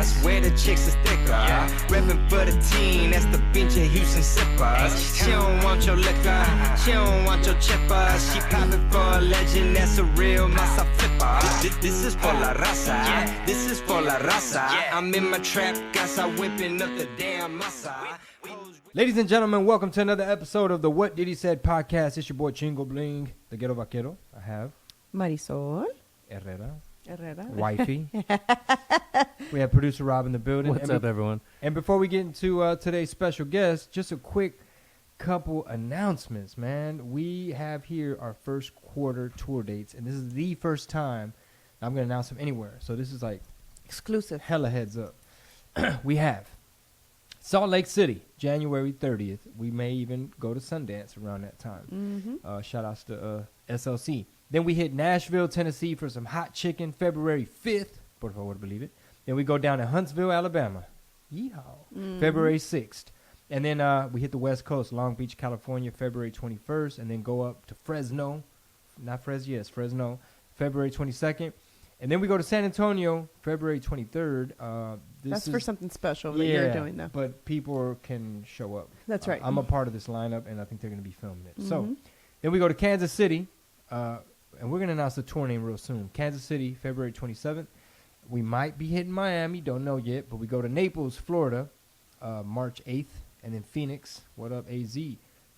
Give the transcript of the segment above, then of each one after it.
swear the chicks is thicker. Reppin' for the team, that's the bench of Houston Sippers. She don't want your liquor, she don't want your chipper. She poppin' for a legend, that's a real massa flipper. This is for la raza, this is for la raza. I'm in my trap, casa whipping up the damn massa. Ladies and gentlemen, welcome to another episode of the What Did He Said podcast. It's your boy Chingo, Bling, the Ghetto Vaquero. I have Marisol Herrera. Herrera. Wifey. We have producer Rob in the building. What's up, everyone? And before we get into today's special guest, just a quick couple announcements, man. We have here our first quarter tour dates, and this is the first time I'm going to announce them anywhere. So this is like Exclusive. hella heads up. We have Salt Lake City, January 30th. We may even go to Sundance around that time. Mm-hmm. Shout outs to SLC. Then we hit Nashville, Tennessee for some hot chicken, February 5th. Por favor, believe it. Then we go down to Huntsville, Alabama. Yeehaw. February 6th. And then we hit the West Coast, Long Beach, California, February 21st. And then go up to Fresno. Not Fresno, February 22nd. And then we go to San Antonio, February 23rd. That's for something special that you're doing, though. But people can show up. That's right. I'm a part of this lineup, and I think they're going to be filming it. So then we go to Kansas City. And we're going to announce the tour name real soon. Kansas City, February 27th. We might be hitting Miami. Don't know yet. But we go to Naples, Florida, March 8th. And then Phoenix, what up, AZ,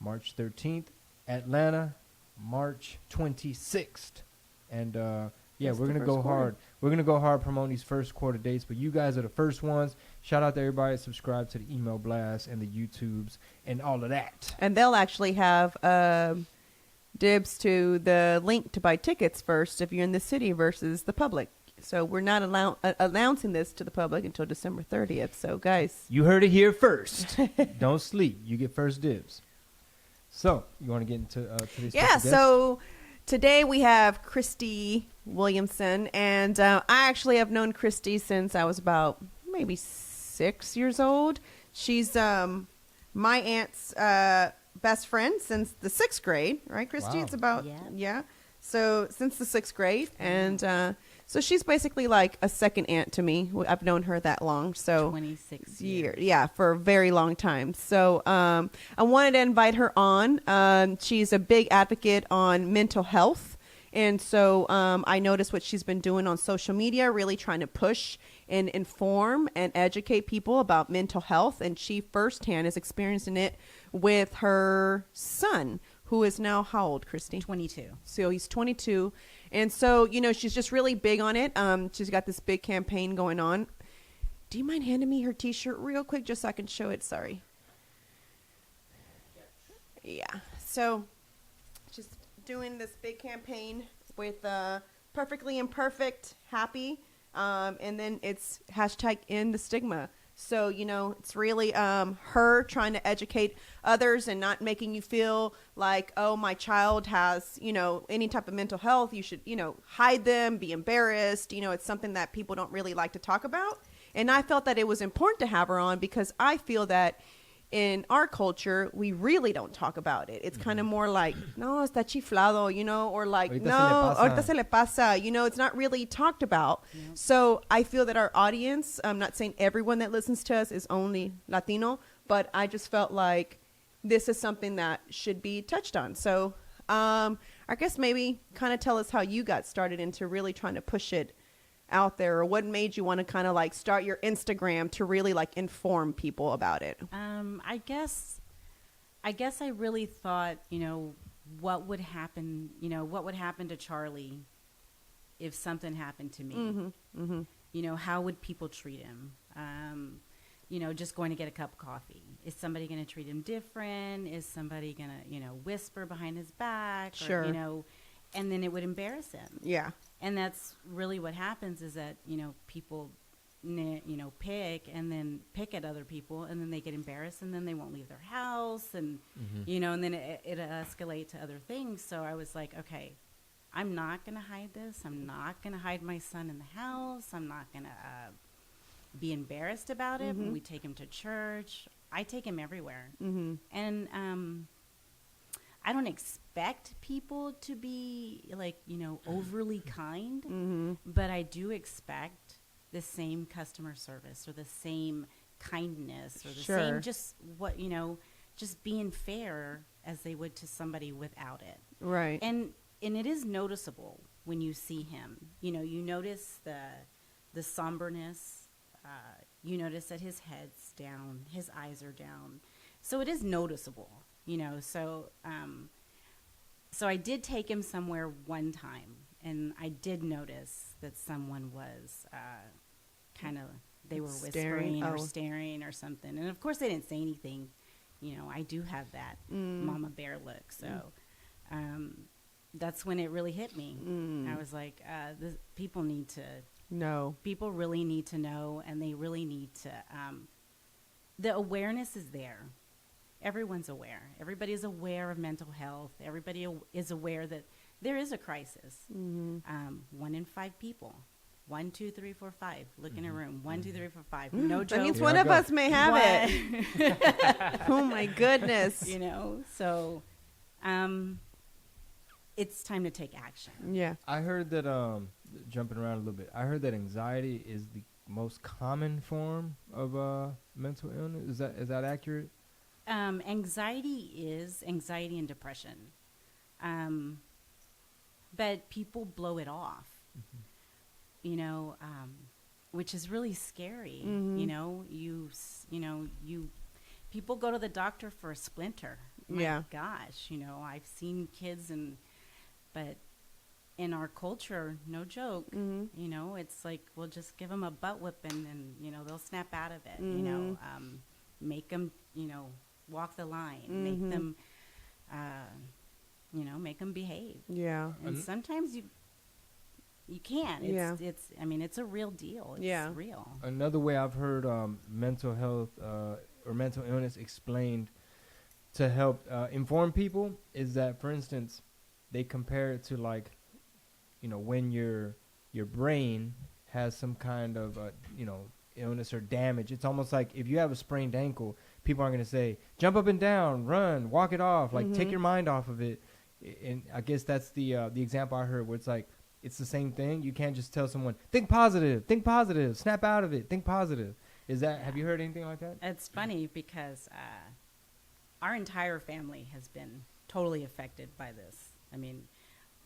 March 13th. Atlanta, March 26th. And, we're going to go hard. We're going to go hard promoting these first quarter dates. But you guys are the first ones. Shout out to everybody. Subscribe to the email blast and the YouTubes and all of that. And they'll actually have dibs to the link to buy tickets first if you're in the city versus the public. So we're not announcing this to the public until December 30th. So, guys. You heard it here first. Don't sleep. You get first dibs. So, you want to get into today's guest? So today we have Christie Williamson. And I actually have known Christie since I was about maybe 6 years old. She's my aunt's best friend since the 6th grade, right, Christie? Wow. It's about, So since the 6th grade. And so she's basically like a second aunt to me. I've known her that long. So 26 years. Yeah, for a very long time. So I wanted to invite her on. She's a big advocate on mental health. And so I noticed what she's been doing on social media, really trying to push and inform and educate people about mental health. And she firsthand is experiencing it with her son, who is now how old, Christy? 22. So he's 22. And so, she's just really big on it. She's got this big campaign going on. Do you mind handing me her T-shirt real quick just so I can show it? Sorry. Yeah. So she's doing this big campaign with Perfectly Imperfect, Happy. And then it's hashtag End the Stigma. So, it's really her trying to educate others and not making you feel like, oh, my child has, any type of mental health. You should, hide them, be embarrassed. It's something that people don't really like to talk about. And I felt that it was important to have her on because I feel that in our culture, we really don't talk about it. It's kind of more like, no, está chiflado, or like, Ahorita no, se le pasa. ahorita se le pasa. It's not really talked about. Yeah. So I feel that our audience, I'm not saying everyone that listens to us is only Latino, but I just felt like this is something that should be touched on. So I guess maybe kind of tell us how you got started into really trying to push it out there, or what made you want to kind of like start your Instagram to really like inform people about it? I guess I really thought, what would happen to Charlie if something happened to me? How would people treat him? Just going to get a cup of coffee. Is somebody going to treat him different? Is somebody going to, whisper behind his back? Sure. Or, and then it would embarrass him. Yeah. And that's really what happens is that, people, pick at other people, and then they get embarrassed, and then they won't leave their house, and, and then it escalate to other things. So I was like, okay, I'm not going to hide this. I'm not going to hide my son in the house. I'm not going to be embarrassed about it. When we take him to church, I take him everywhere. And I don't expect people to be like, overly kind, but I do expect the same customer service or the same kindness or the Sure. same just what, just being fair as they would to somebody without it. Right. And it is noticeable when you see him. You notice the somberness. You notice that his head's down, his eyes are down. So it is noticeable, So I did take him somewhere one time, and I did notice that someone was they were whispering or staring or something. And, of course, they didn't say anything. I do have that mama bear look. So that's when it really hit me. I was like, people need to know. People really need to know, and they really need to the awareness is there. Everyone's aware. Everybody is aware of mental health. Everybody is aware that there is a crisis. 1 in 5 people. 1, 2, 3, 4, 5. Look in a room. 1, 2, 3, 4, 5. No joke. That means one of us may have it. Oh my goodness. So it's time to take action. Yeah. I heard that jumping around a little bit. I heard that anxiety is the most common form of mental illness. Is that accurate? Anxiety and depression. But people blow it off. Which is really scary. People go to the doctor for a splinter. My gosh, I've seen kids but in our culture, no joke, it's like, we'll just give them a butt whipping and, they'll snap out of it, make them, walk the line, make them, make them behave. Yeah. And sometimes you can't. It's a real deal. It's real. Another way I've heard mental health or mental illness explained to help inform people is that, for instance, they compare it to like, when your brain has some kind of illness or damage. It's almost like if you have a sprained ankle, people aren't going to say jump up and down, run, walk it off, like take your mind off of it. And I guess that's the example I heard where it's like it's the same thing. You can't just tell someone think positive, snap out of it, think positive. Have you heard anything like that? It's funny because our entire family has been totally affected by this. I mean,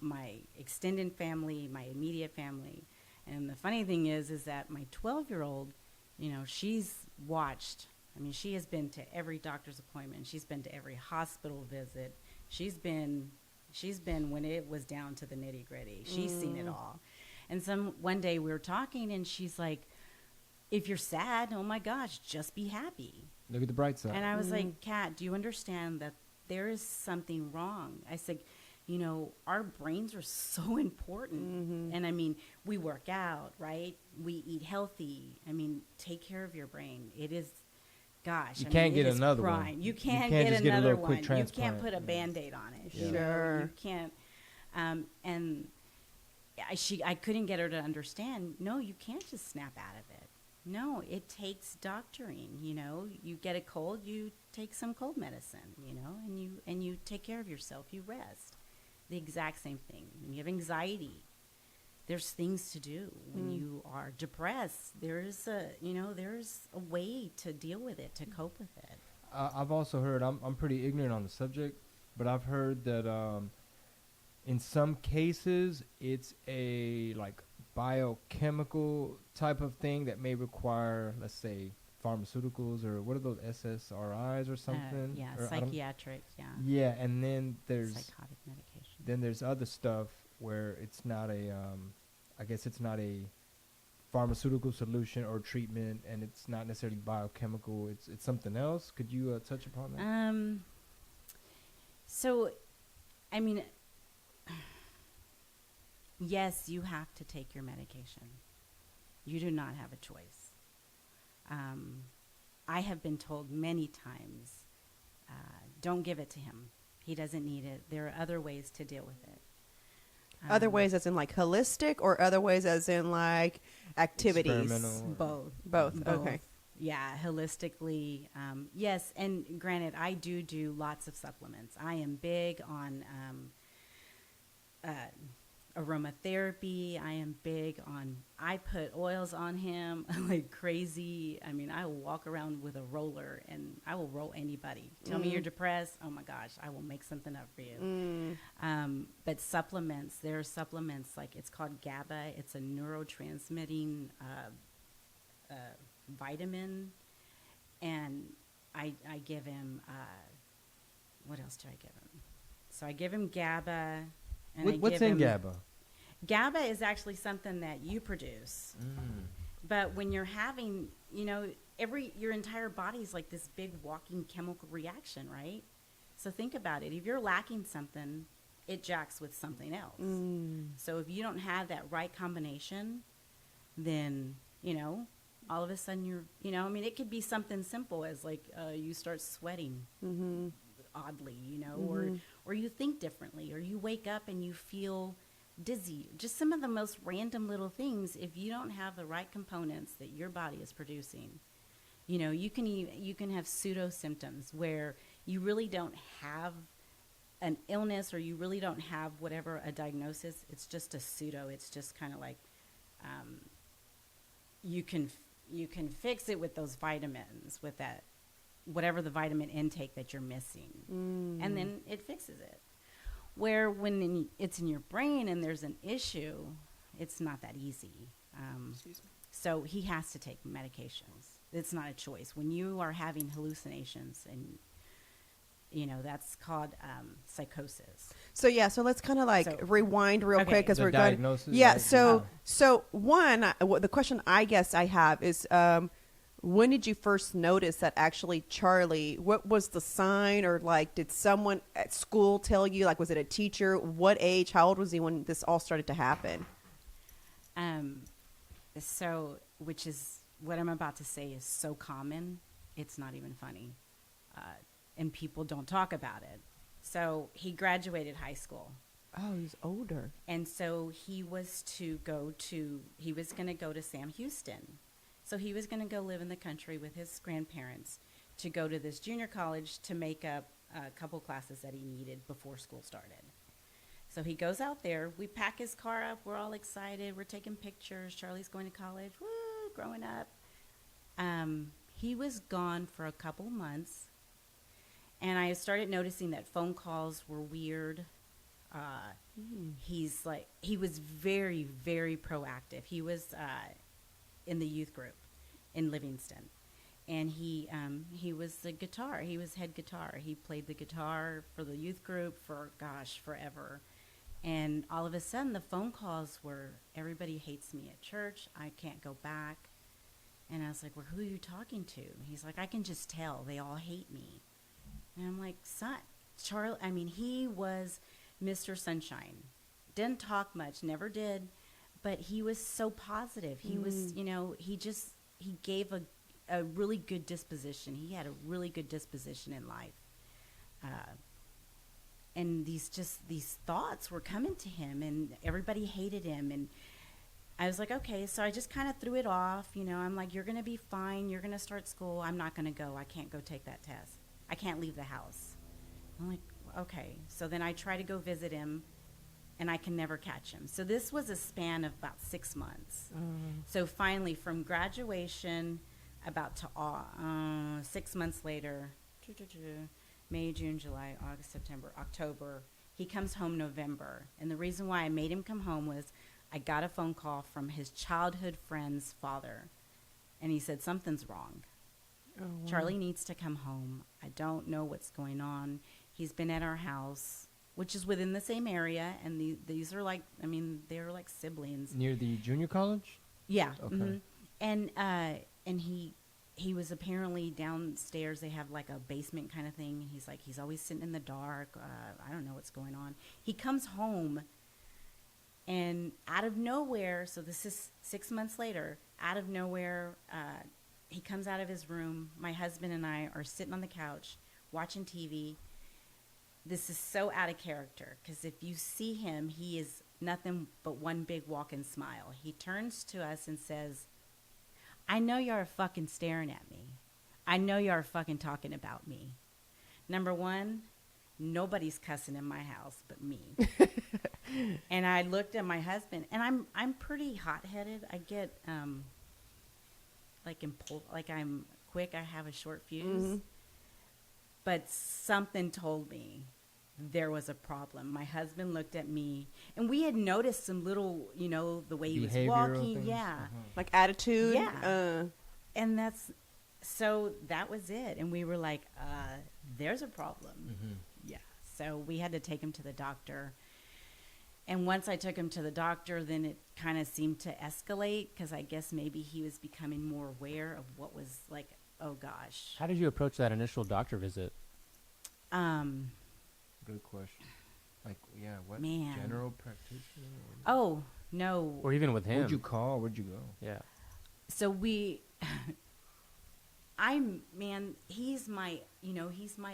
my extended family, my immediate family. And the funny thing is that my 12-year-old, she's watched. I mean, she has been to every doctor's appointment. She's been to every hospital visit. She's been when it was down to the nitty-gritty. She's seen it all. And one day we were talking, and she's like, if you're sad, oh, my gosh, just be happy. Look at the bright side. And I was like, Kat, do you understand that there is something wrong? I said, our brains are so important. And, I mean, we work out, right? We eat healthy. I mean, take care of your brain. It is, gosh. You can't get another one. You can't get another one. You can't put a Band-Aid on it. Yeah. Sure. You can't. And I couldn't get her to understand, no, you can't just snap out of it. No, it takes doctoring, You get a cold, you take some cold medicine, and you take care of yourself. You rest. The exact same thing. When you have anxiety, there's things to do. When you are depressed, there's a way to deal with it, to cope with it. I've also heard, I'm pretty ignorant on the subject, but I've heard that in some cases it's a like biochemical type of thing that may require, let's say, pharmaceuticals, or what are those, SSRIs or something? Or psychiatric, Yeah, and then there's psychotic medication. Then there's other stuff where it's not I guess it's not a pharmaceutical solution or treatment, and it's not necessarily biochemical. It's something else. Could you touch upon that? So, I mean, yes, you have to take your medication. You do not have a choice. I have been told many times, don't give it to him. He doesn't need it. There are other ways to deal with it. Other ways as in like holistic, or other ways as in like activities? Both. Okay. Yeah, holistically. Yes, and granted, I do lots of supplements. I am big on aromatherapy. I am big on, I put oils on him like crazy. I mean, I will walk around with a roller and I will roll anybody. Tell me you're depressed. Oh my gosh, I will make something up for you. But supplements, there are supplements like it's called GABA. It's a neurotransmitting vitamin. And I give him, what else do I give him? So I give him GABA. And What's in GABA? GABA is actually something that you produce. But when you're having, you know, your entire body is like this big walking chemical reaction, right? So think about it. If you're lacking something, it jacks with something else. So if you don't have that right combination, then, you know, all of a sudden you're, you know, I mean, it could be something simple as like you start sweating oddly, you know, or you think differently, or you wake up and you feel dizzy. Just some of the most random little things. If you don't have the right components that your body is producing, you know, you can have pseudo symptoms where you really don't have an illness, or you really don't have whatever a diagnosis. It's just a pseudo. It's just kind of like you can fix it with those vitamins, with that whatever the vitamin intake that you're missing, and then it fixes it. Where when it's in your brain and there's an issue, it's not that easy. So he has to take medications. It's not a choice. When you are having hallucinations, and you know, that's called psychosis. So yeah, so let's kind of like rewind real quick as we're going. Yeah. Right? So one, the question I guess I have is, when did you first notice that actually Charlie? What was the sign, or like, did someone at school tell you? Like, was it a teacher? What age? How old was he when this all started to happen? So, which is what I'm about to say is so common, it's not even funny. And people don't talk about it. So he graduated high school. Oh, he's older. And so he was going to go to Sam Houston. So he was going to go live in the country with his grandparents to go to this junior college to make up a couple classes that he needed before school started. So he goes out there. We pack his car up. We're all excited. We're taking pictures. Charlie's going to college. Woo, growing up. He was gone for a couple months. And I started noticing that phone calls were weird. He was very, very proactive. He was in the youth group in Livingston. And he was the guitar. He was head guitar. He played the guitar for the youth group for, forever. And all of a sudden, the phone calls were, everybody hates me at church. I can't go back. And I was like, well, who are you talking to? He's like, I can just tell. They all hate me. And I'm like, son, Charlie, I mean, he was Mr. Sunshine. Didn't talk much, never did. But he was so positive. He was, you know, he gave a really good disposition. He had a really good disposition in life. And these thoughts were coming to him, and everybody hated him. And I was like, okay, so I just kind of threw it off. You know, I'm like, you're going to be fine. You're going to start school. I'm not going to go. I can't go take that test. I can't leave the house. I'm like, okay. So then I try to go visit him, and I can never catch him. So this was a span of about 6 months. So finally, from graduation, about to 6 months later, May, June, July, August, September, October, he comes home November. And the reason why I made him come home was I got a phone call from his childhood friend's father, and he said, something's wrong. Oh, wow. Charlie needs to come home. I don't know what's going on. He's been at our house, which is within the same area, and these are like, I mean, they're like siblings. Near the junior college? Yeah. Okay. And he was apparently downstairs. They have like a basement kind of thing. He's like, he's always sitting in the dark. I don't know what's going on. He comes home, and out of nowhere, so this is 6 months later, out of nowhere, he comes out of his room. My husband and I are sitting on the couch watching TV. This is so out of character, because if you see him, he is nothing but one big walking smile. He turns to us and says, I know you're fucking staring at me. I know you're fucking talking about me. Number one, nobody's cussing in my house but me. And I looked at my husband, and I'm pretty hot-headed. I get like I'm quick. I have a short fuse. But something told me there was a problem. My husband looked at me, and we had noticed some little, the way he was walking. Things? Yeah. Like attitude. Yeah. And that was it. And we were like, there's a problem. Yeah. So we had to take him to the doctor. And once I took him to the doctor, then it kind of seemed to escalate, because I guess maybe he was becoming more aware of what was like, oh gosh. How did you approach that initial doctor visit? Good question. Like, yeah, what? Man. General practitioner? Oh, no. Or even with him? Where'd you call? Where'd you go? Yeah. So he's my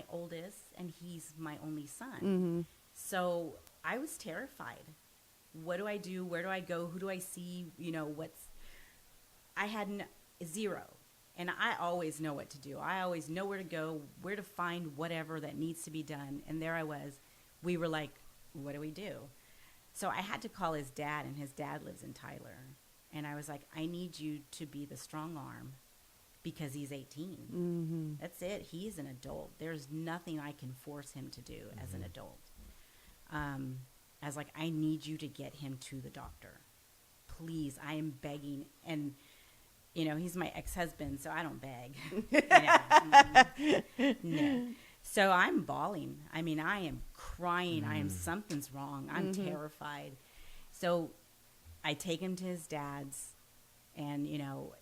oldest, and he's my only son. So I was terrified. What do I do? Where do I go? Who do I see? I had zero. And I always know what to do. I always know where to go, where to find whatever that needs to be done. And there I was. We were like, what do we do? So I had to call his dad, and his dad lives in Tyler. And I was like, I need you to be the strong arm, because he's 18. That's it. He's an adult. There's nothing I can force him to do as an adult. I was like, I need you to get him to the doctor. Please, I am begging. And he's my ex-husband, so I don't beg. No. So I'm bawling. I mean, I am crying. Something's wrong. I'm terrified. So I take him to his dad's, and,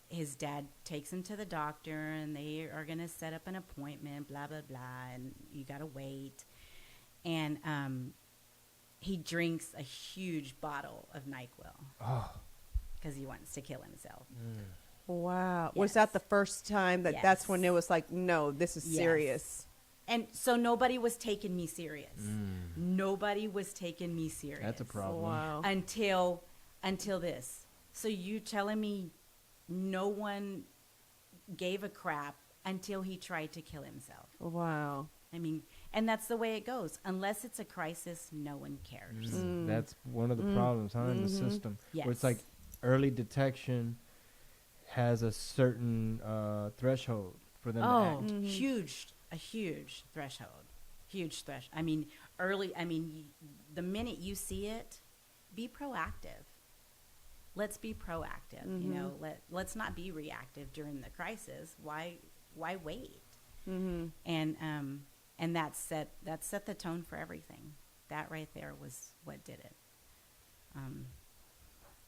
his dad takes him to the doctor, and they are going to set up an appointment, blah, blah, blah, and you got to wait. And he drinks a huge bottle of NyQuil because he wants to kill himself. Wow. Yes. Was that the first time that's Yes. when it was like, no, this is serious? And so nobody was taking me serious. Nobody was taking me serious. That's a problem. Wow. Until this. So you telling me no one gave a crap until he tried to kill himself? Wow. I mean, and that's the way it goes. Unless it's a crisis, no one cares. That's one of the problems, in the system. Yes. Where it's like early detection has a certain threshold for them to act. A huge threshold. Huge threshold. I mean, the minute you see it, be proactive. Let's be proactive. Let's not be reactive during the crisis. Why wait? And that set the tone for everything. That right there was what did it.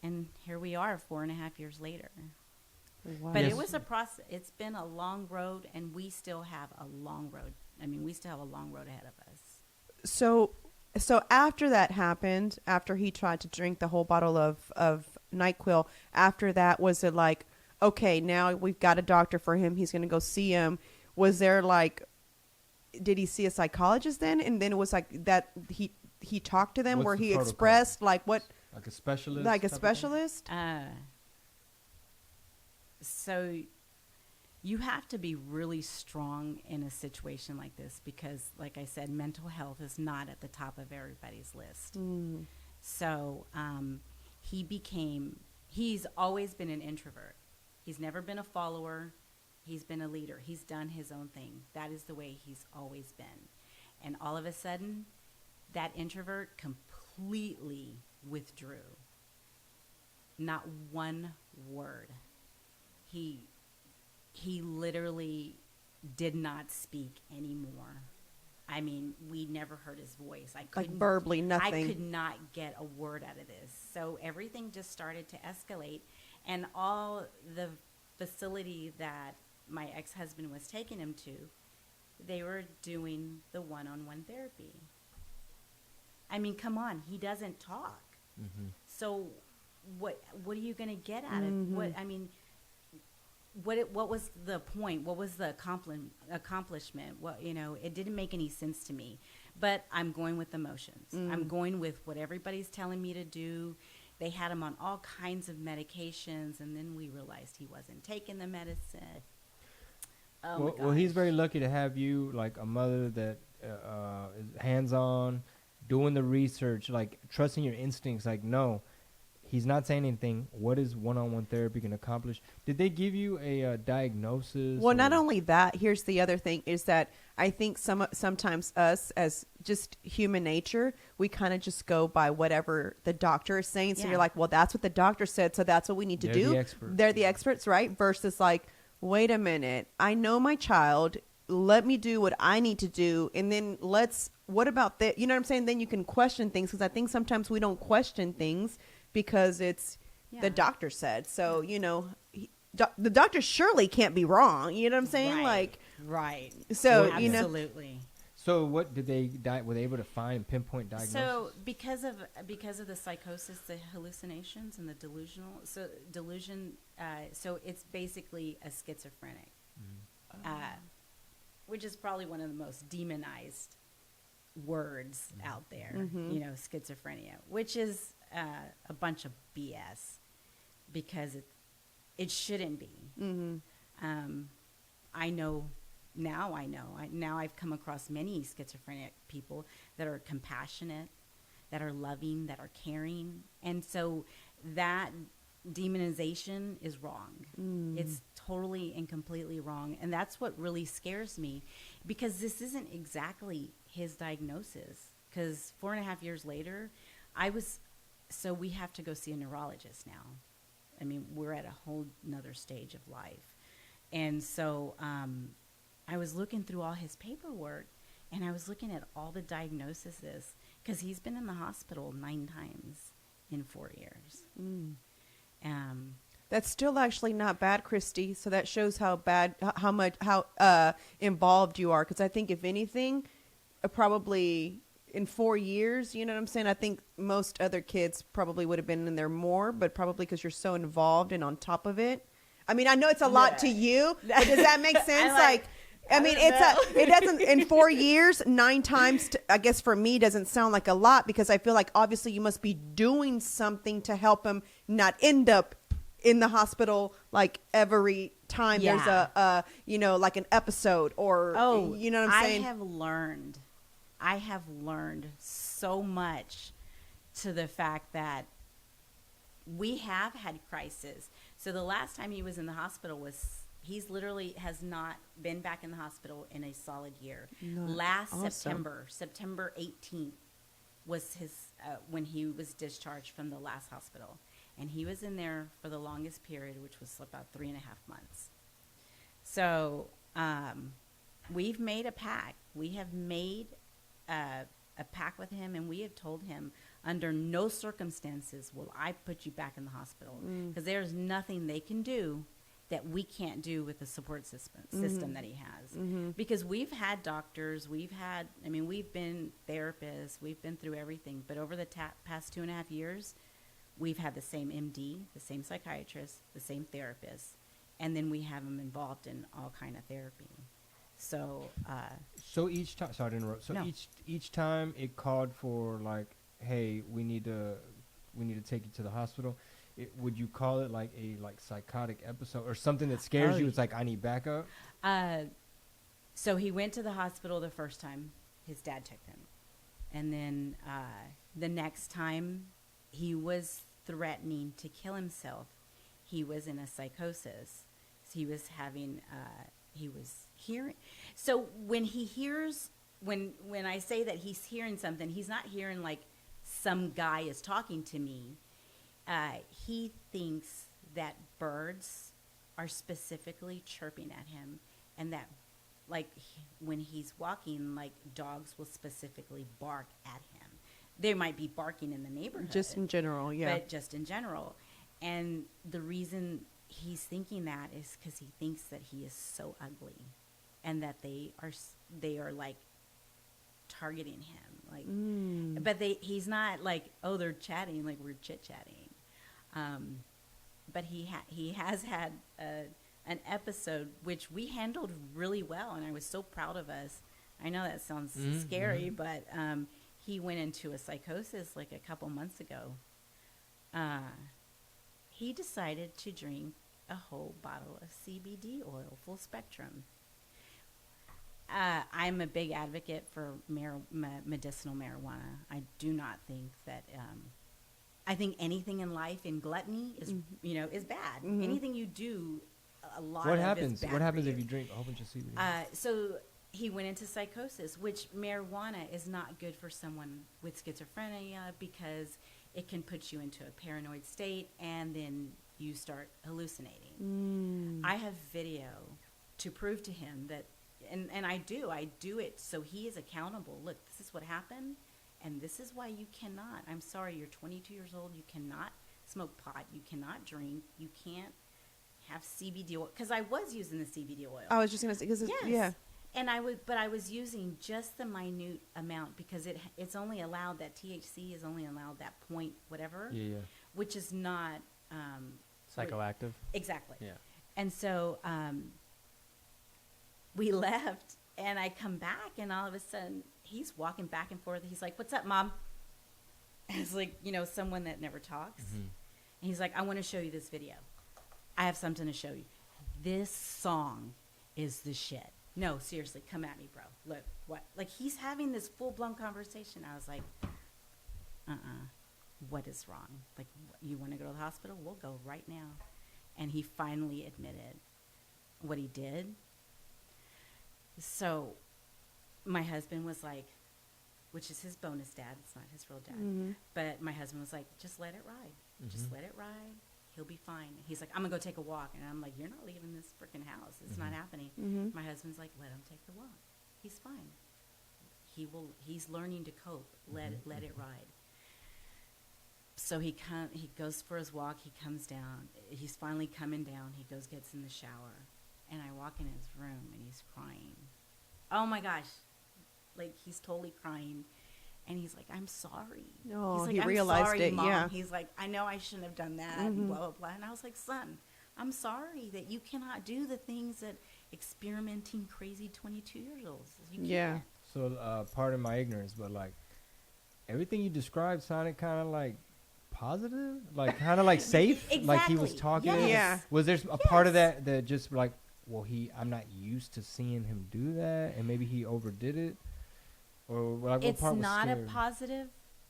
And here we are 4.5 years later. Wow. But it was a process. It's been a long road, and we still have a long road. I mean, we still have a long road ahead of us. So after that happened, after he tried to drink the whole bottle of NyQuil, after that, was it like, okay, now we've got a doctor for him, he's going to go see him? Was there like, did he see a psychologist then? And then it was like that he talked to them, What's where the he protocol? expressed like what? Like a specialist? Like a type of thing? specialist? So you have to be really strong in a situation like this, because, like I said, mental health is not at the top of everybody's list. So he's always been an introvert. He's never been a follower. He's been a leader. He's done his own thing. That is the way he's always been. And all of a sudden, that introvert completely withdrew. Not one word. He literally did not speak anymore. I mean, we never heard his voice. Like verbally, nothing. I could not get a word out of this. So everything just started to escalate. And all the facility that my ex-husband was taking him to, they were doing the one-on-one therapy. I mean, come on, he doesn't talk. So what are you going to get out of what? I mean, what was the point? What was the accomplishment? It didn't make any sense to me. But I'm going with emotions. I'm going with what everybody's telling me to do. They had him on all kinds of medications, and then we realized he wasn't taking the medicine. Well, he's very lucky to have you, like a mother that is hands-on, doing the research, like trusting your instincts. Like, no, he's not saying anything. What is one-on-one therapy going to accomplish? Did they give you a diagnosis? Well, not only that, here's the other thing is that I think sometimes us as just human nature, we kind of just go by whatever the doctor is saying. So Yeah. you're like, well, that's what the doctor said, so that's what we need to do. The experts. They're the experts, right? Versus like, wait a minute, I know my child. Let me do what I need to do, and then what about that? You know what I'm saying? Then you can question things, because I think sometimes we don't question things because it's the doctor said. So, you know, the doctor surely can't be wrong. You know what I'm saying? Right. Like, Right. so, Absolutely. you know. Absolutely. So what did they were they able to find and pinpoint diagnosis? So because of the psychosis, the hallucinations, and the delusion, so it's basically a schizophrenic, which is probably one of the most demonized words out there. Mm-hmm. You know, schizophrenia, which is a bunch of BS, because it shouldn't be. Mm-hmm. Now I've come across many schizophrenic people that are compassionate, that are loving, that are caring. And so that demonization is wrong. It's totally and completely wrong. And that's what really scares me, because this isn't exactly his diagnosis. Because 4.5 years later, so we have to go see a neurologist now. I mean, we're at a whole nother stage of life. And so I was looking through all his paperwork, and I was looking at all the diagnoses, because he's been in the hospital 9 times in 4 years. That's still actually not bad, Christie. So that shows how involved you are. Because I think if anything, probably in 4 years, you know what I'm saying? I think most other kids probably would have been in there more, but probably because you're so involved and on top of it. I mean, I know it's a lot to you, but does that make sense? It doesn't, in 4 years, 9 times, I guess for me, doesn't sound like a lot, because I feel like obviously you must be doing something to help him not end up in the hospital like every time there's a like an episode or, you know what I'm saying? I have learned so much to the fact that we have had crises. So the last time he was in the hospital he's literally has not been back in the hospital in a solid year. Last September 18th was his when he was discharged from the last hospital, and he was in there for the longest period, which was about 3.5 months. So we've made a pact. We have made a pact with him, and we have told him, under no circumstances will I put you back in the hospital, because there's nothing they can do that we can't do with the support system that he has. Because we've had doctors, we've been therapists, we've been through everything. But over the past 2.5 years, we've had the same MD, the same psychiatrist, the same therapist, and then we have him involved in all kind of therapy. So, so each time, sorry to interrupt. So no. each time it called for like, hey, we need to take you to the hospital. Would you call it like a psychotic episode or something that scares you? It's like, I need backup. So he went to the hospital the first time. His dad took him, and then the next time he was threatening to kill himself. He was in a psychosis. So he was having. He was hearing. So when he hears, when I say that he's hearing something, he's not hearing like some guy is talking to me. He thinks that birds are specifically chirping at him, and that like when he's walking, like dogs will specifically bark at him. They might be barking in the neighborhood. Just in general, yeah. But just in general. And the reason he's thinking that is because he thinks that he is so ugly, and that they are like targeting him, like. But he's not like, oh, they're chatting like we're chit chatting. But he has had an episode which we handled really well, and I was so proud of us. I know that sounds scary, but he went into a psychosis like a couple months ago. He decided to drink a whole bottle of CBD oil, full spectrum. I'm a big advocate for medicinal marijuana. I do not think that. I think anything in life, in gluttony, is is bad. Anything you do, a lot. What of happens? Is bad What happens for if you drink a whole bunch of CBD? So he went into psychosis, which marijuana is not good for someone with schizophrenia because it can put you into a paranoid state, and then you start hallucinating. I have video to prove to him that, and I do it so he is accountable. Look, this is what happened, and this is why you cannot. I'm sorry, you're 22 years old. You cannot smoke pot. You cannot drink. You can't have CBD oil. Because I was using the CBD oil. I was just going to say, because yeah. And I was using just the minute amount because it's only allowed, that THC is only allowed that point whatever, which is not psychoactive. Exactly. Yeah. And so we left, and I come back, and all of a sudden he's walking back and forth. He's like, "What's up, Mom?" It's like, someone that never talks. And he's like, "I want to show you this video. I have something to show you. This song is the shit. No, seriously, come at me, bro. Look, what?" Like, he's having this full-blown conversation. I was like, what is wrong? Like, you want to go to the hospital? We'll go right now. And he finally admitted what he did. So my husband was like, which is his bonus dad. It's not his real dad. But my husband was like, just let it ride. Just let it ride. He'll be fine. He's like, I'm going to go take a walk. And I'm like, you're not leaving this freaking house. It's not happening. My husband's like, let him take the walk. He's fine. He's learning to cope. Let it ride. So he goes for his walk. He comes down. He's finally coming down. He gets in the shower. And I walk in his room, and he's crying. Oh, my gosh. Like, he's totally crying. And he's like, I'm sorry. No, he's like, he I'm realized sorry, it, Mom. yeah. He's like, I know I shouldn't have done that, and blah, blah, blah. And I was like, son, I'm sorry that you cannot do the things that experimenting crazy 22-year-olds. You can't. Yeah. So, pardon my ignorance, but, like, everything you described sounded kind of, like, positive? Like, kind of, like, safe? Exactly. Like, he was talking? Yes. Yeah. Was there a part of that just, like, well, I'm not used to seeing him do that, and maybe he overdid it? Or like, what It's part was not scary? a positive,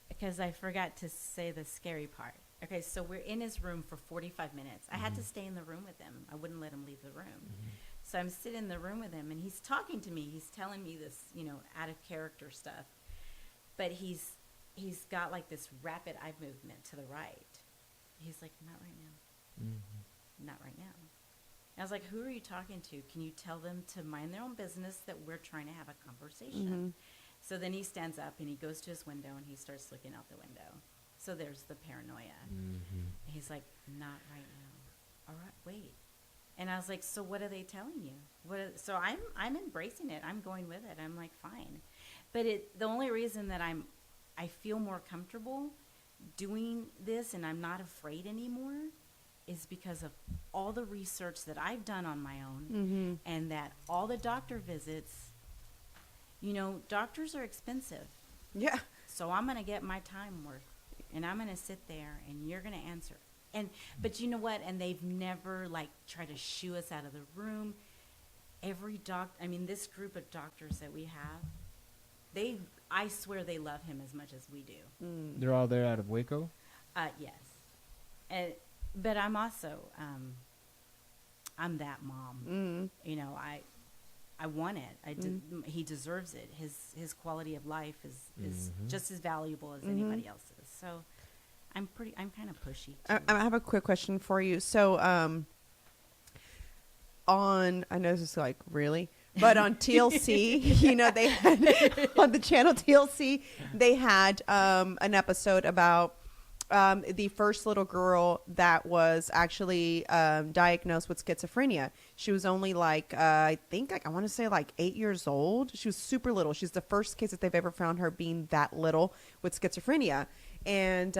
because I forgot to say the scary part. Okay, so we're in his room for 45 minutes. I had to stay in the room with him. I wouldn't let him leave the room. So I'm sitting in the room with him, and he's talking to me. He's telling me this, out of character stuff. But he's got like this rapid eye movement to the right. He's like, not right now. Not right now. I was like, who are you talking to? Can you tell them to mind their own business, that we're trying to have a conversation? So then he stands up, and he goes to his window, and he starts looking out the window. So there's the paranoia. He's like, not right now. All right, wait. And I was like, so what are they telling you? So I'm embracing it. I'm going with it. I'm like, fine. But the only reason that I feel more comfortable doing this, and I'm not afraid anymore, is because of all the research that I've done on my own, and that all the doctor visits. Doctors are expensive. Yeah. So I'm going to get my time worth, and I'm going to sit there, and you're going to answer. But you know what? And they've never, tried to shoo us out of the room. This group of doctors that we have, I swear they love him as much as we do. They're all there out of Waco? Yes. But I'm also, I'm that mom. I want it. He deserves it. His quality of life is just as valuable as anybody else's. So I'm kind of pushy. I have a quick question for you. So I know this is like, really? But on TLC, they had, on the channel TLC, they had an episode about the first little girl that was actually diagnosed with schizophrenia. She was only I want to say 8 years old. She was super little. She's the first case that they've ever found her being that little with schizophrenia. And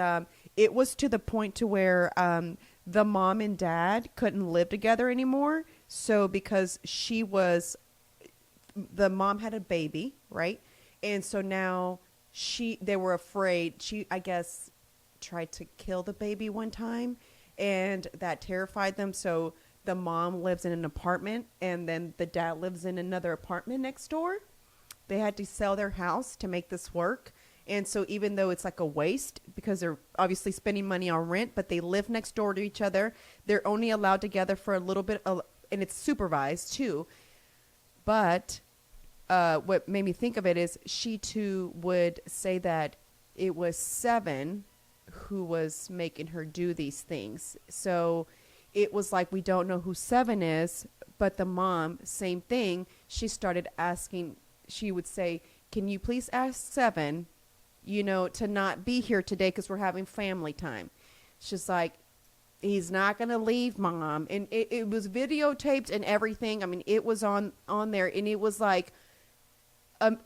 it was to the point to where the mom and dad couldn't live together anymore. So because the mom had a baby, right? And so now they were afraid. She, I guess, tried to kill the baby one time, and that terrified them. So the mom lives in an apartment and then the dad lives in another apartment next door. They had to sell their house to make this work. And so even though it's like a waste because they're obviously spending money on rent, but they live next door to each other, they're only allowed together for a little bit, and it's supervised too. But what made me think of it is she too would say that it was 7 who was making her do these things. So it was like, we don't know who 7 is, but the mom, same thing. She started asking, she would say, can you please ask 7, to not be here today because we're having family time. She's like, he's not going to leave, Mom. And it was videotaped and everything. I mean, it was on there, and it was like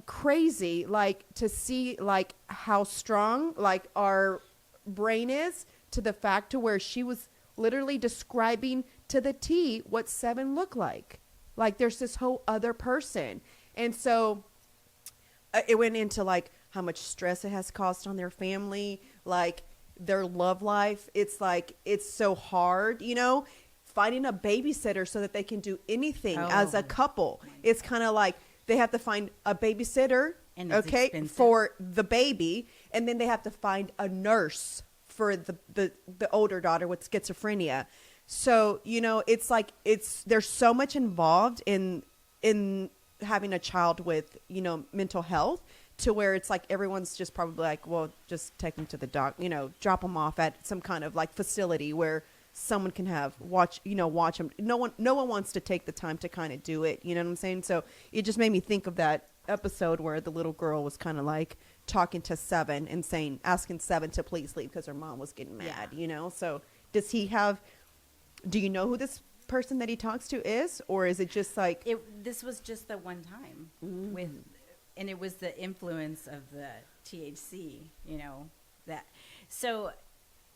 crazy, like to see like how strong like our brain is, to the fact to where she was literally describing to the T what 7 looked like. Like there's this whole other person. And so it went into like how much stress it has caused on their family, like their love life. It's like, it's so hard, finding a babysitter so that they can do anything as a couple. It's kind of like they have to find a babysitter, and it's expensive. For the baby. And then they have to find a nurse for the older daughter with schizophrenia. So, it's like, there's so much involved in having a child with, mental health, to where it's like everyone's just probably like, well, just take them to the drop them off at some kind of like facility where someone can watch them. No one wants to take the time to kind of do it. You know what I'm saying? So it just made me think of that episode where the little girl was kind of like talking to 7 and asking 7 to please leave because her mom was getting mad, So do you know who this person that he talks to is, or is it just like this was just the one time and it was the influence of the THC, that. So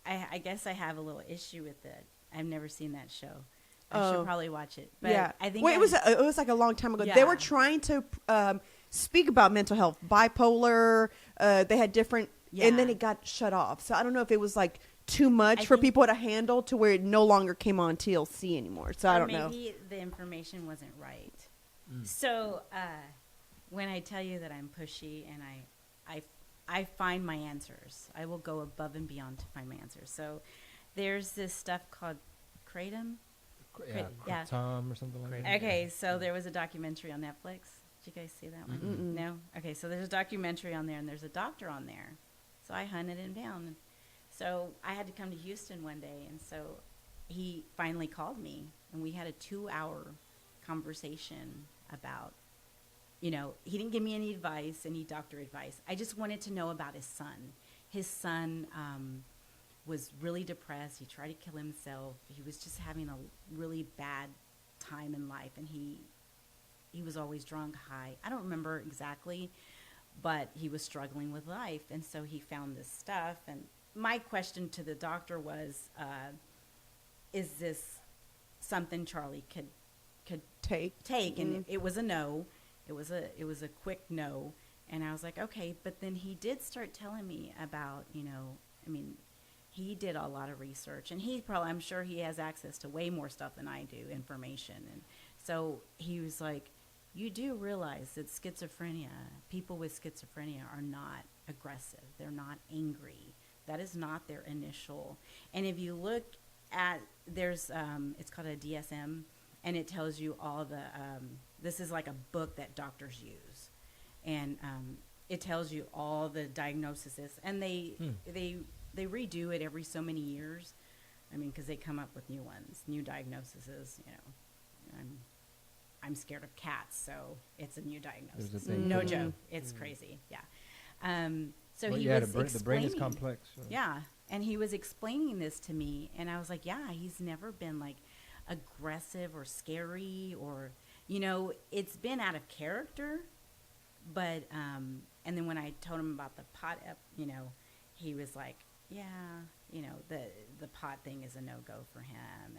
I guess I have a little issue with it. I've never seen that show. I should probably watch it. But yeah, I think it was like a long time ago. Yeah. They were trying to speak about mental health, bipolar. They had different, and then it got shut off. So I don't know if it was like too much for people to handle, to where it no longer came on TLC anymore. So I don't know. Maybe the information wasn't right. So when I tell you that I'm pushy and I find my answers, I will go above and beyond to find my answers. So there's this stuff called Kratom. Tom or something like that. Okay, so there was a documentary on Netflix. Did you guys see that one? Mm-mm. No? Okay, so there's a documentary on there, and there's a doctor on there. So I hunted him down. So I had to come to Houston one day, and so he finally called me, and we had a 2-hour conversation about, he didn't give me any advice, any doctor advice. I just wanted to know about his son. His son was really depressed. He tried to kill himself. He was just having a really bad time in life, and he was always drunk, high. I don't remember exactly, but he was struggling with life, and so he found this stuff. And my question to the doctor was, is this something Charlie could take? And it was a no. It was a quick no. And I was like, okay. But then he did start telling me about, he did a lot of research, and I'm sure he has access to way more stuff than I do, information. And so he was like, you do realize that people with schizophrenia are not aggressive. They're not angry. That is not their initial. And if you look at, it's called a DSM, and it tells you all the, this is like a book that doctors use. And it tells you all the diagnoses. And they redo it every so many years. Because they come up with new ones, new diagnoses, I'm scared of cats, so it's a new diagnosis. No joke. It's crazy. Yeah. So he was explaining. The brain is complex. So. Yeah. And he was explaining this to me, and I was like, yeah, he's never been like aggressive or scary or, it's been out of character. But, and then when I told him about the pot, he was like, yeah, the pot thing is a no-go for him.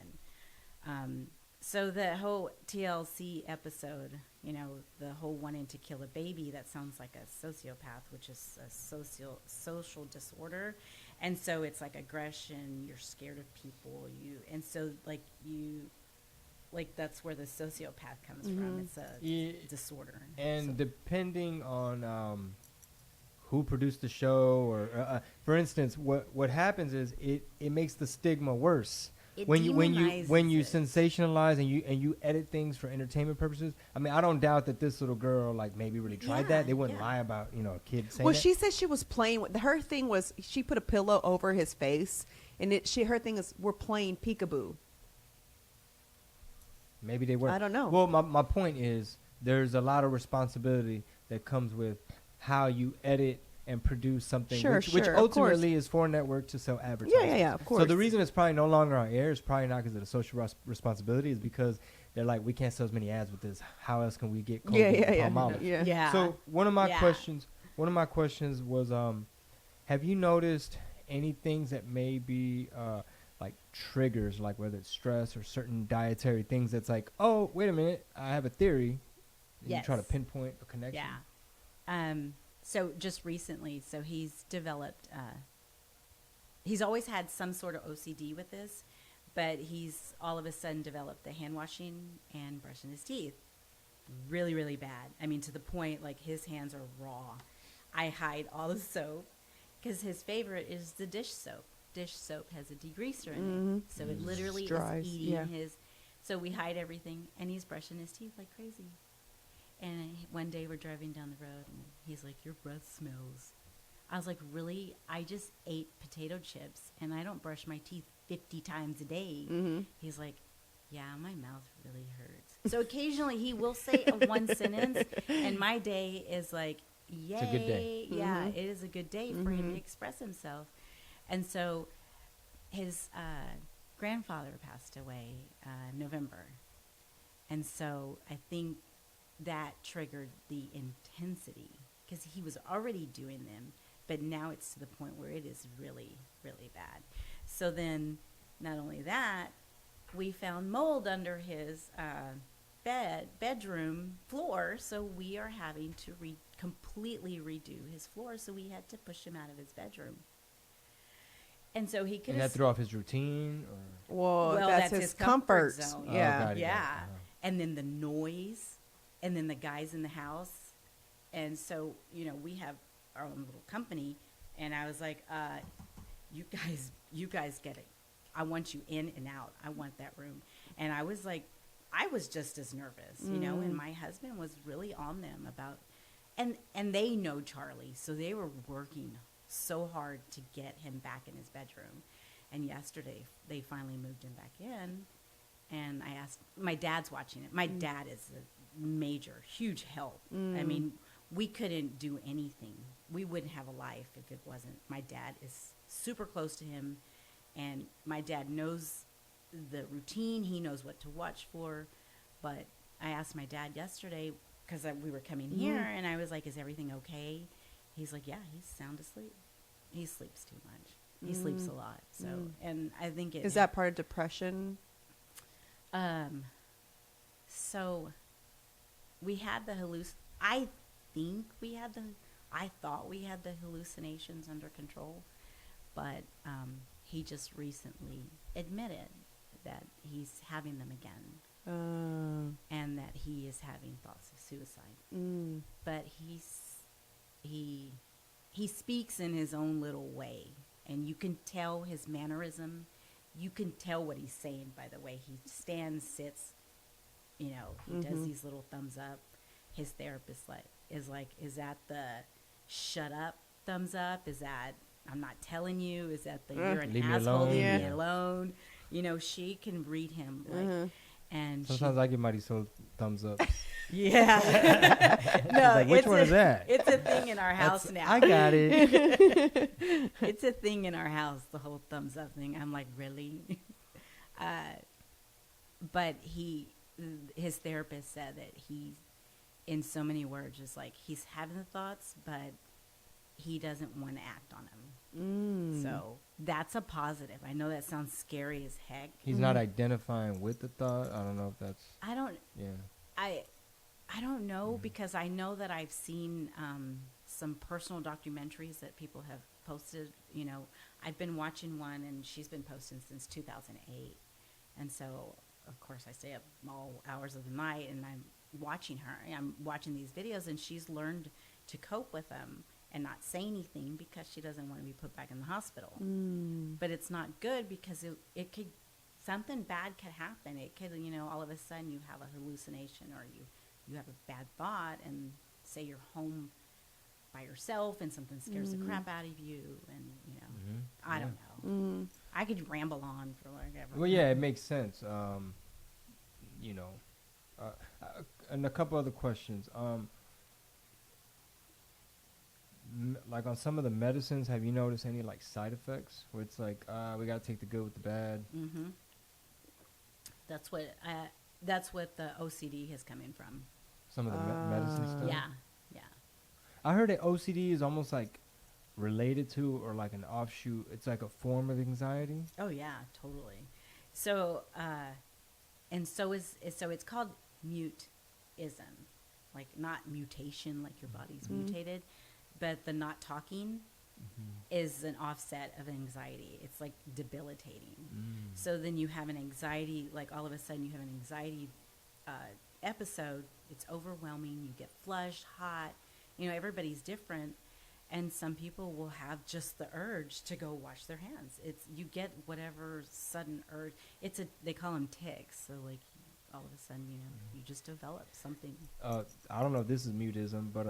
And, so the whole TLC episode, the whole wanting to kill a baby, that sounds like a sociopath, which is a social disorder. And so it's like aggression, you're scared of people, and so like like that's where the sociopath comes from. It's a disorder. And depending on who produced the show, or for instance, what happens is it makes the stigma worse. When you sensationalize and you edit things for entertainment purposes. I mean, I don't doubt that this little girl like maybe really tried that. They wouldn't lie about a kid saying. Well, that. she said she was playing with her thing was she put a pillow over his face, and her thing is we're playing peekaboo. Maybe they were. I don't know. Well, my point is there's a lot of responsibility that comes with how you edit and produce something, which ultimately is for a network to sell advertising. Yeah, of course. So the reason it's probably no longer on air is probably not because of the social responsibility, is because they're like, we can't sell as many ads with this. How else can we get Palmolive? Yeah. So one of my questions was, have you noticed any things that may be like triggers, like whether it's stress or certain dietary things that's like, oh, wait a minute, I have a theory. And you try to pinpoint a connection. Yeah. So just recently, he's developed, he's always had some sort of OCD with this, but he's all of a sudden developed the hand washing and brushing his teeth. Really, really bad. I mean, to the point, like, his hands are raw. I hide all the soap because his favorite is the dish soap. Dish soap has a degreaser in it, so it literally is eating his. So we hide everything, and he's brushing his teeth like crazy. And one day we're driving down the road, and he's like, your breath smells. I was like, really? I just ate potato chips, and I don't brush my teeth 50 times a day. He's like, yeah, my mouth really hurts. So occasionally he will say one sentence, and my day is like, yay. It's a good day. Yeah, it is a good day for him to express himself. And so his grandfather passed away in November. And so I think that triggered the intensity because he was already doing them, but now it's to the point where it is really, really bad. So then not only that, we found mold under his bedroom floor, so we are having to completely redo his floor, so we had to push him out of his bedroom. And so he could. And that threw off his routine? Or? Well, that's his comfort zone. Yeah. Yeah. And then the noise. And then the guys in the house. And so, we have our own little company. And I was like, you guys get it. I want you in and out. I want that room. And I was like, I was just as nervous, and my husband was really on them about, and they know Charlie. So they were working so hard to get him back in his bedroom. And yesterday they finally moved him back in. And I asked, my dad's watching it. My dad is a major, huge help. I mean, we couldn't do anything. We wouldn't have a life if it wasn't. My dad is super close to him, and my dad knows the routine. He knows what to watch for. But I asked my dad yesterday, because we were coming here, and I was like, is everything okay? He's like, yeah, he's sound asleep. He sleeps too much. He sleeps a lot. So, and I think it... Is that part of depression? So we had the I thought we had the hallucinations under control, but he just recently admitted that he's having them again, and that he is having thoughts of suicide. But he speaks in his own little way, and you can tell his mannerism. You can tell what he's saying by the way he stands, sits. He does these little thumbs up. His therapist is that the shut up thumbs up? Is that I'm not telling you? Is that the you're an asshole, leave me alone? She can read him and sometimes I give Mighty Soul thumbs up. Yeah. No, like, which one is that? It's a thing in our house now. I got it. It's a thing in our house, the whole thumbs up thing. I'm like, really? But his therapist said that he, in so many words, is like he's having the thoughts, but he doesn't want to act on them. So that's a positive. I know that sounds scary as heck. He's not identifying with the thought. I don't know if that's... I don't know because I know that I've seen some personal documentaries that people have posted. I've been watching one, and she's been posting since 2008. And so of course, I stay up all hours of the night, and I'm watching her. I'm watching these videos, and she's learned to cope with them and not say anything because she doesn't want to be put back in the hospital. But it's not good because it could, something bad could happen. It could, you know, all of a sudden you have a hallucination, or you have a bad thought, and say you're home by yourself and something scares the crap out of you, and, you know, I don't know. I could ramble on for like ever. Well, yeah, it makes sense. You know, and a couple other questions. Like on some of the medicines, have you noticed any like side effects where it's like, we gotta take the good with the bad? That's what the OCD has come in from. Some of the medicine stuff. Yeah. I heard that OCD is almost like related to, or like an offshoot. It's like a form of anxiety. Oh yeah, totally. So it's called mutism, like not mutation, like your body's mutated, but the not talking is an offset of anxiety. It's like debilitating. So then you have an anxiety, like all of a sudden you have an anxiety episode. It's overwhelming. You get flushed, hot. You know, everybody's different, and some people will have just the urge to go wash their hands. You get whatever sudden urge. They call them tics. So like all of a sudden, you know, you just develop something. I don't know if this is mutism, but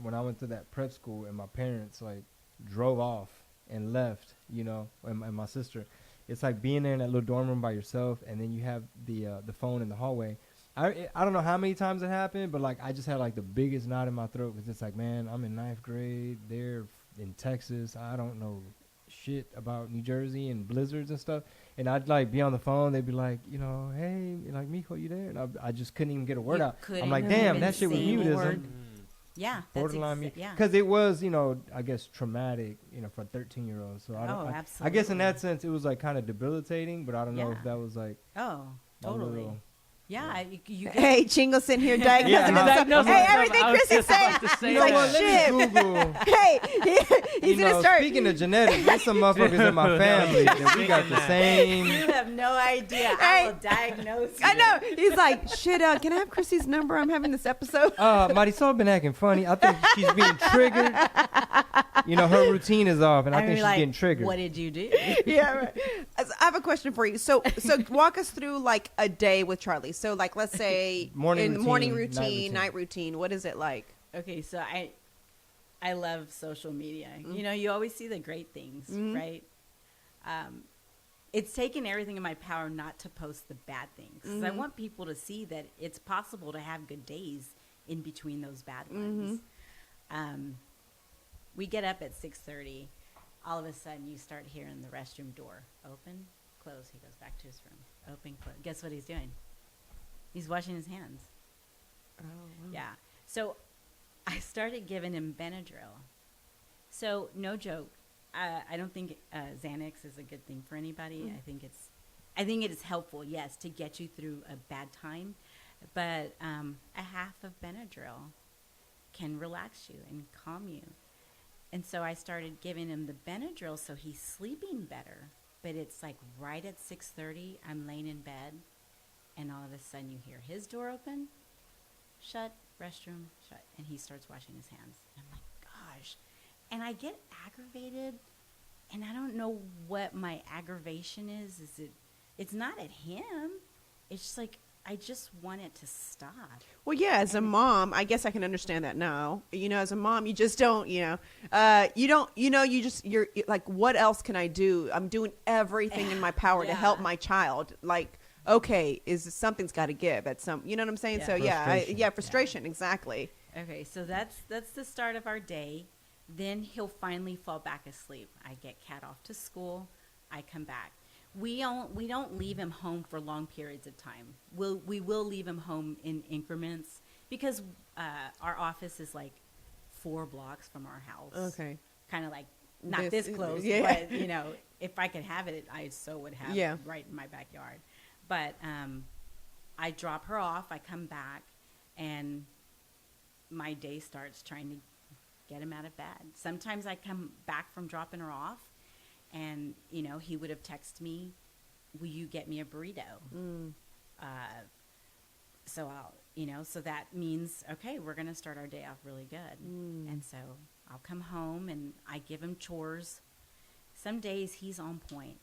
when I went to that prep school and my parents like drove off and left, you know, and my sister, it's like being there in that little dorm room by yourself, and then you have the phone in the hallway. I don't know how many times it happened, but like I just had like the biggest knot in my throat because it's like, man, I'm in 9th grade. They're in Texas. I don't know shit about New Jersey and blizzards and stuff. And I'd like be on the phone. They'd be like, you know, hey, like Miko, you there? And I just couldn't even get a word out. I'm like, damn, that shit was mutism. Yeah, Borderline mute. Yeah, because it was, you know, I guess traumatic, you know, for a 13-year-old. So absolutely. I guess in that sense it was like kind of debilitating, but I don't know if that was like. Oh, totally. Yeah, you hey, Chingo sitting here diagnosing himself. Hey, everything Christie's saying. He's like, shit. Google. Hey, he's going to start. Speaking of genetics, there's some motherfuckers in my family that we got the same. You have no idea. I will diagnose you. I know. He's like, shit, can I have Christie's number? I'm having this episode. Marisol been acting funny. I think she's being triggered. You know, her routine is off, and I think she's getting triggered. What did you do? Yeah, right. I have a question for you. So walk us through like a day with Charlie. So like, let's say morning routine, night routine. What is it like? Okay, so I love social media. You know, you always see the great things, right? It's taken everything in my power not to post the bad things. 'Cause I want people to see that it's possible to have good days in between those bad ones. We get up at 6:30. All of a sudden, you start hearing the restroom door open, close. He goes back to his room. Open, close. Guess what he's doing? He's washing his hands. Oh, wow. Yeah. So I started giving him Benadryl. So no joke. I don't think Xanax is a good thing for anybody. I think it is helpful, yes, to get you through a bad time. But a half of Benadryl can relax you and calm you. And so I started giving him the Benadryl so he's sleeping better. But it's like right at 6:30, I'm laying in bed, and all of a sudden you hear his door open, shut, restroom, shut, and he starts washing his hands. And I'm like, gosh. And I get aggravated, and I don't know what my aggravation is. It's not at him. It's just like, I just want it to stop. Well, yeah, as a mom, I guess I can understand that now. You know, as a mom, you just don't, you're like, what else can I do? I'm doing everything in my power to help my child. Like, okay, something's got to give at some, you know what I'm saying? Yeah. So frustration, exactly. Okay, so that's the start of our day. Then he'll finally fall back asleep. I get Cat off to school. I come back. We don't leave him home for long periods of time. We will leave him home in increments because our office is like 4 blocks from our house. Okay, kind of like not this close, but you know, if I could have it, I so would have it right in my backyard. But I drop her off. I come back, and my day starts trying to get him out of bed. Sometimes I come back from dropping her off, and, you know, he would have texted me, will you get me a burrito? So so that means, okay, we're going to start our day off really good. And so I'll come home and I give him chores. Some days he's on point.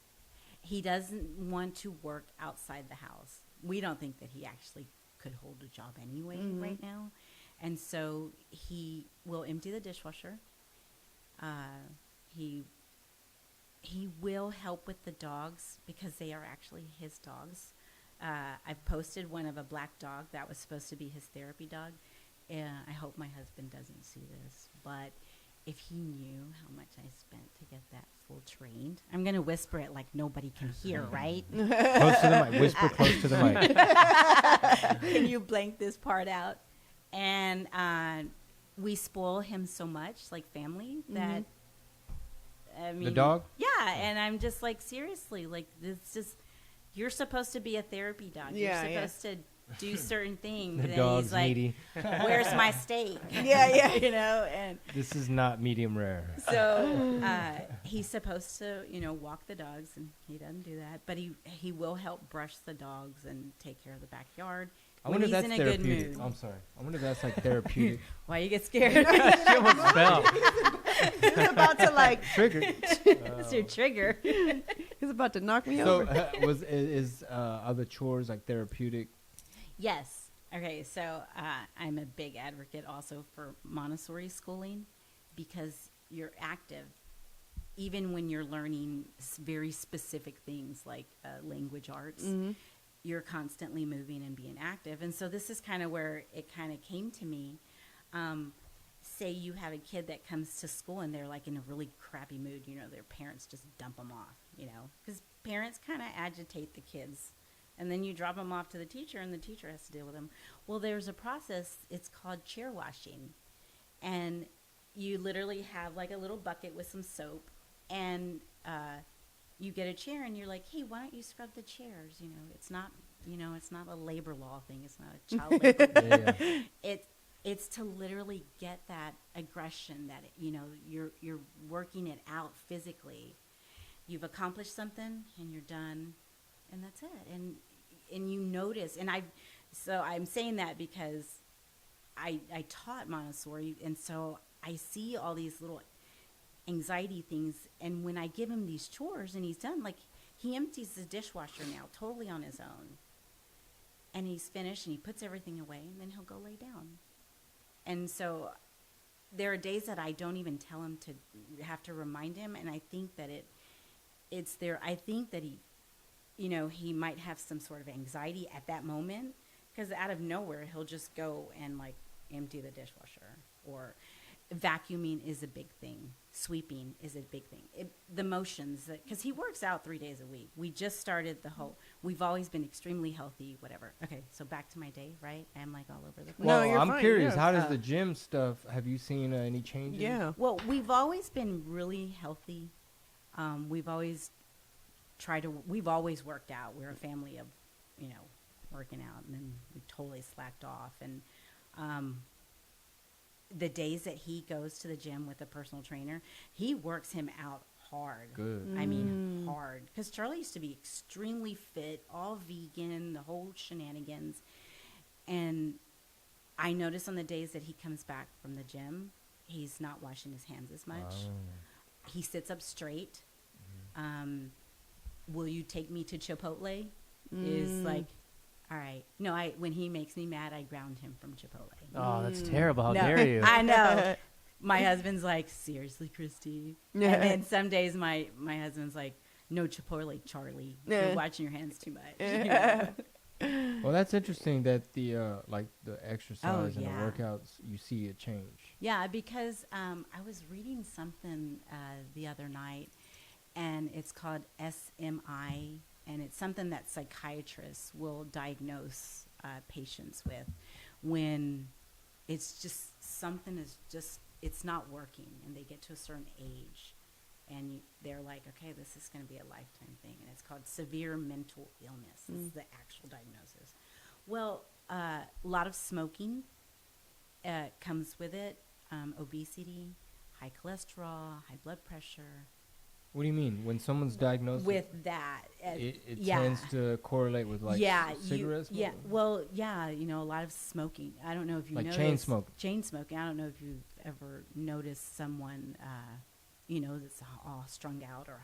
He doesn't want to work outside the house. We don't think that he actually could hold a job anyway right now. And so he will empty the dishwasher. He will help with the dogs because they are actually his dogs. I've posted one of a black dog that was supposed to be his therapy dog. I hope my husband doesn't see this, but if he knew how much I spent to get that full trained, I'm going to whisper it like nobody can hear, right? Close to the mic. Whisper close to the mic. Can you blank this part out? And we spoil him so much, like family, that, I mean. The dog? Yeah, and I'm just like, seriously, like, it's just, you're supposed to be a therapy dog. Yeah, you're supposed to do certain things. The and dog's he's like, needy. where's my steak? Yeah. And This is not medium rare. so he's supposed to, walk the dogs, and he doesn't do that. But he will help brush the dogs and take care of the backyard. I wonder if that's in a good therapeutic. mood. I'm sorry. I wonder if that's like therapeutic. Why you get scared? She almost fell. He's about to like. Triggered. It's your trigger. He's about to knock me So over. is other chores like therapeutic? Yes. Okay, so I'm a big advocate also for Montessori schooling because you're active even when you're learning very specific things like language arts. You're constantly moving and being active. And so this is kind of where it kind of came to me. Say you have a kid that comes to school and they're like in a really crappy mood, their parents just dump them off, because parents kind of agitate the kids. And then you drop them off to the teacher, and the teacher has to deal with them. Well, there's a process. It's called chair washing. And you literally have like a little bucket with some soap, and you get a chair, and you're like, hey, why don't you scrub the chairs? It's not, it's not a labor law thing. It's not a child labor thing. It's to literally get that aggression that, you're working it out physically. You've accomplished something, and you're done. And that's it. And you notice, and I'm saying that because I taught Montessori, and so I see all these little anxiety things. And when I give him these chores and he's done, like he empties the dishwasher now totally on his own. And he's finished and he puts everything away, and then he'll go lay down. And so there are days that I don't even tell him to have to remind him. And I think that it's there. I think that he might have some sort of anxiety at that moment because out of nowhere, he'll just go and like empty the dishwasher, or vacuuming is a big thing. Sweeping is a big thing. The motions, because he works out 3 days a week. We just started we've always been extremely healthy, whatever. Okay, so back to my day, right? I'm like all over the place. Well, No, you're I'm fine, curious. yeah. How does the gym stuff? Have you seen any changes? Yeah. Well, we've always been really healthy. We've always we've always worked out. We're a family of, working out, and then we totally slacked off. And the days that he goes to the gym with a personal trainer, he works him out hard. Good. I mean, hard. Because Charlie used to be extremely fit, all vegan, the whole shenanigans. And I notice on the days that he comes back from the gym, he's not washing his hands as much. He sits up straight. Will you take me to Chipotle? Is like, all right. No, when he makes me mad, I ground him from Chipotle. Oh, that's terrible. How No, dare you? I know. My husband's like, seriously, Christie? Yeah. And then some days my husband's like, no Chipotle, Charlie. You're watching your hands too much. Well, that's interesting that the exercise and yeah. the workouts, you see a change. Yeah, because I was reading something the other night, and it's called SMI, and it's something that psychiatrists will diagnose patients with when it's just something it's not working, and they get to a certain age, and they're like, okay, this is going to be a lifetime thing, and it's called severe mental illness. This is the actual diagnosis. Well, a lot of smoking comes with it, obesity, high cholesterol, high blood pressure, What do you mean? When someone's diagnosed with that. it yeah. tends to correlate with like cigarettes? Yeah. Well, yeah, you know, a lot of smoking. I don't know if you like noticed. Chain smoking. I don't know if you've ever noticed someone, you know, that's all strung out or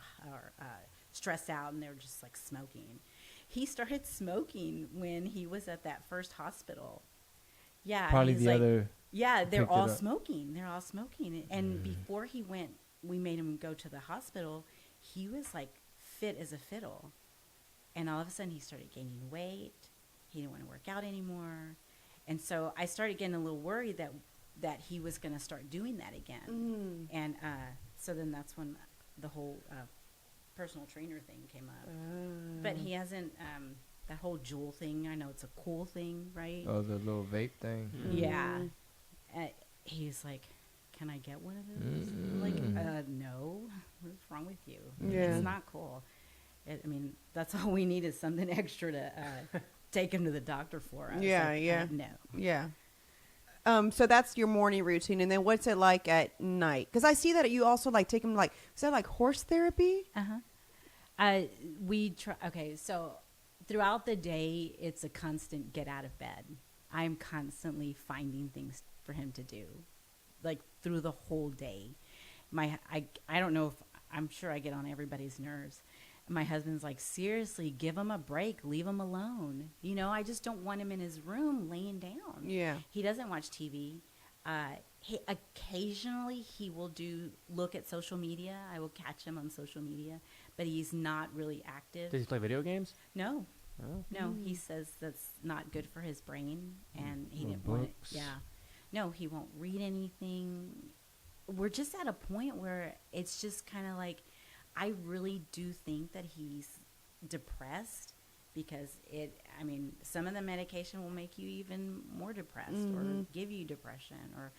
stressed out and they're just like smoking. He started smoking when he was at that first hospital. Yeah. Probably the other. Yeah, they're all smoking. They're all smoking. And before he went, we made him go to the hospital. He was like fit as a fiddle. And all of a sudden he started gaining weight. He didn't want to work out anymore. And so I started getting a little worried that he was going to start doing that again. And so then that's when the whole personal trainer thing came up. But he hasn't, that whole Juul thing, I know it's a cool thing, right? Oh, the little vape thing. Yeah. He's like, can I get one of those? I'm like, no. What's wrong with you? Yeah. It's not cool. I mean, that's all we need is something extra to take him to the doctor for us. Yeah, like, yeah. No. Yeah. So that's your morning routine. And then what's it like at night? Because I see that you also like take him like, is that like horse therapy? We try. Okay, so throughout the day, it's a constant get out of bed. I'm constantly finding things for him to do, like through the whole day. I don't know if I'm sure I get on everybody's nerves. My husband's like, seriously, give him a break, leave him alone. You know, I just don't want him in his room laying down. Yeah. He doesn't watch TV. Occasionally he will look at social media. I will catch him on social media, but he's not really active. Does he play video games? No. Oh. No, he says that's not good for his brain, and he didn't want it. Yeah. No, he won't read anything. We're just at a point where it's just kind of like, I really do think that he's depressed because some of the medication will make you even more depressed or give you depression or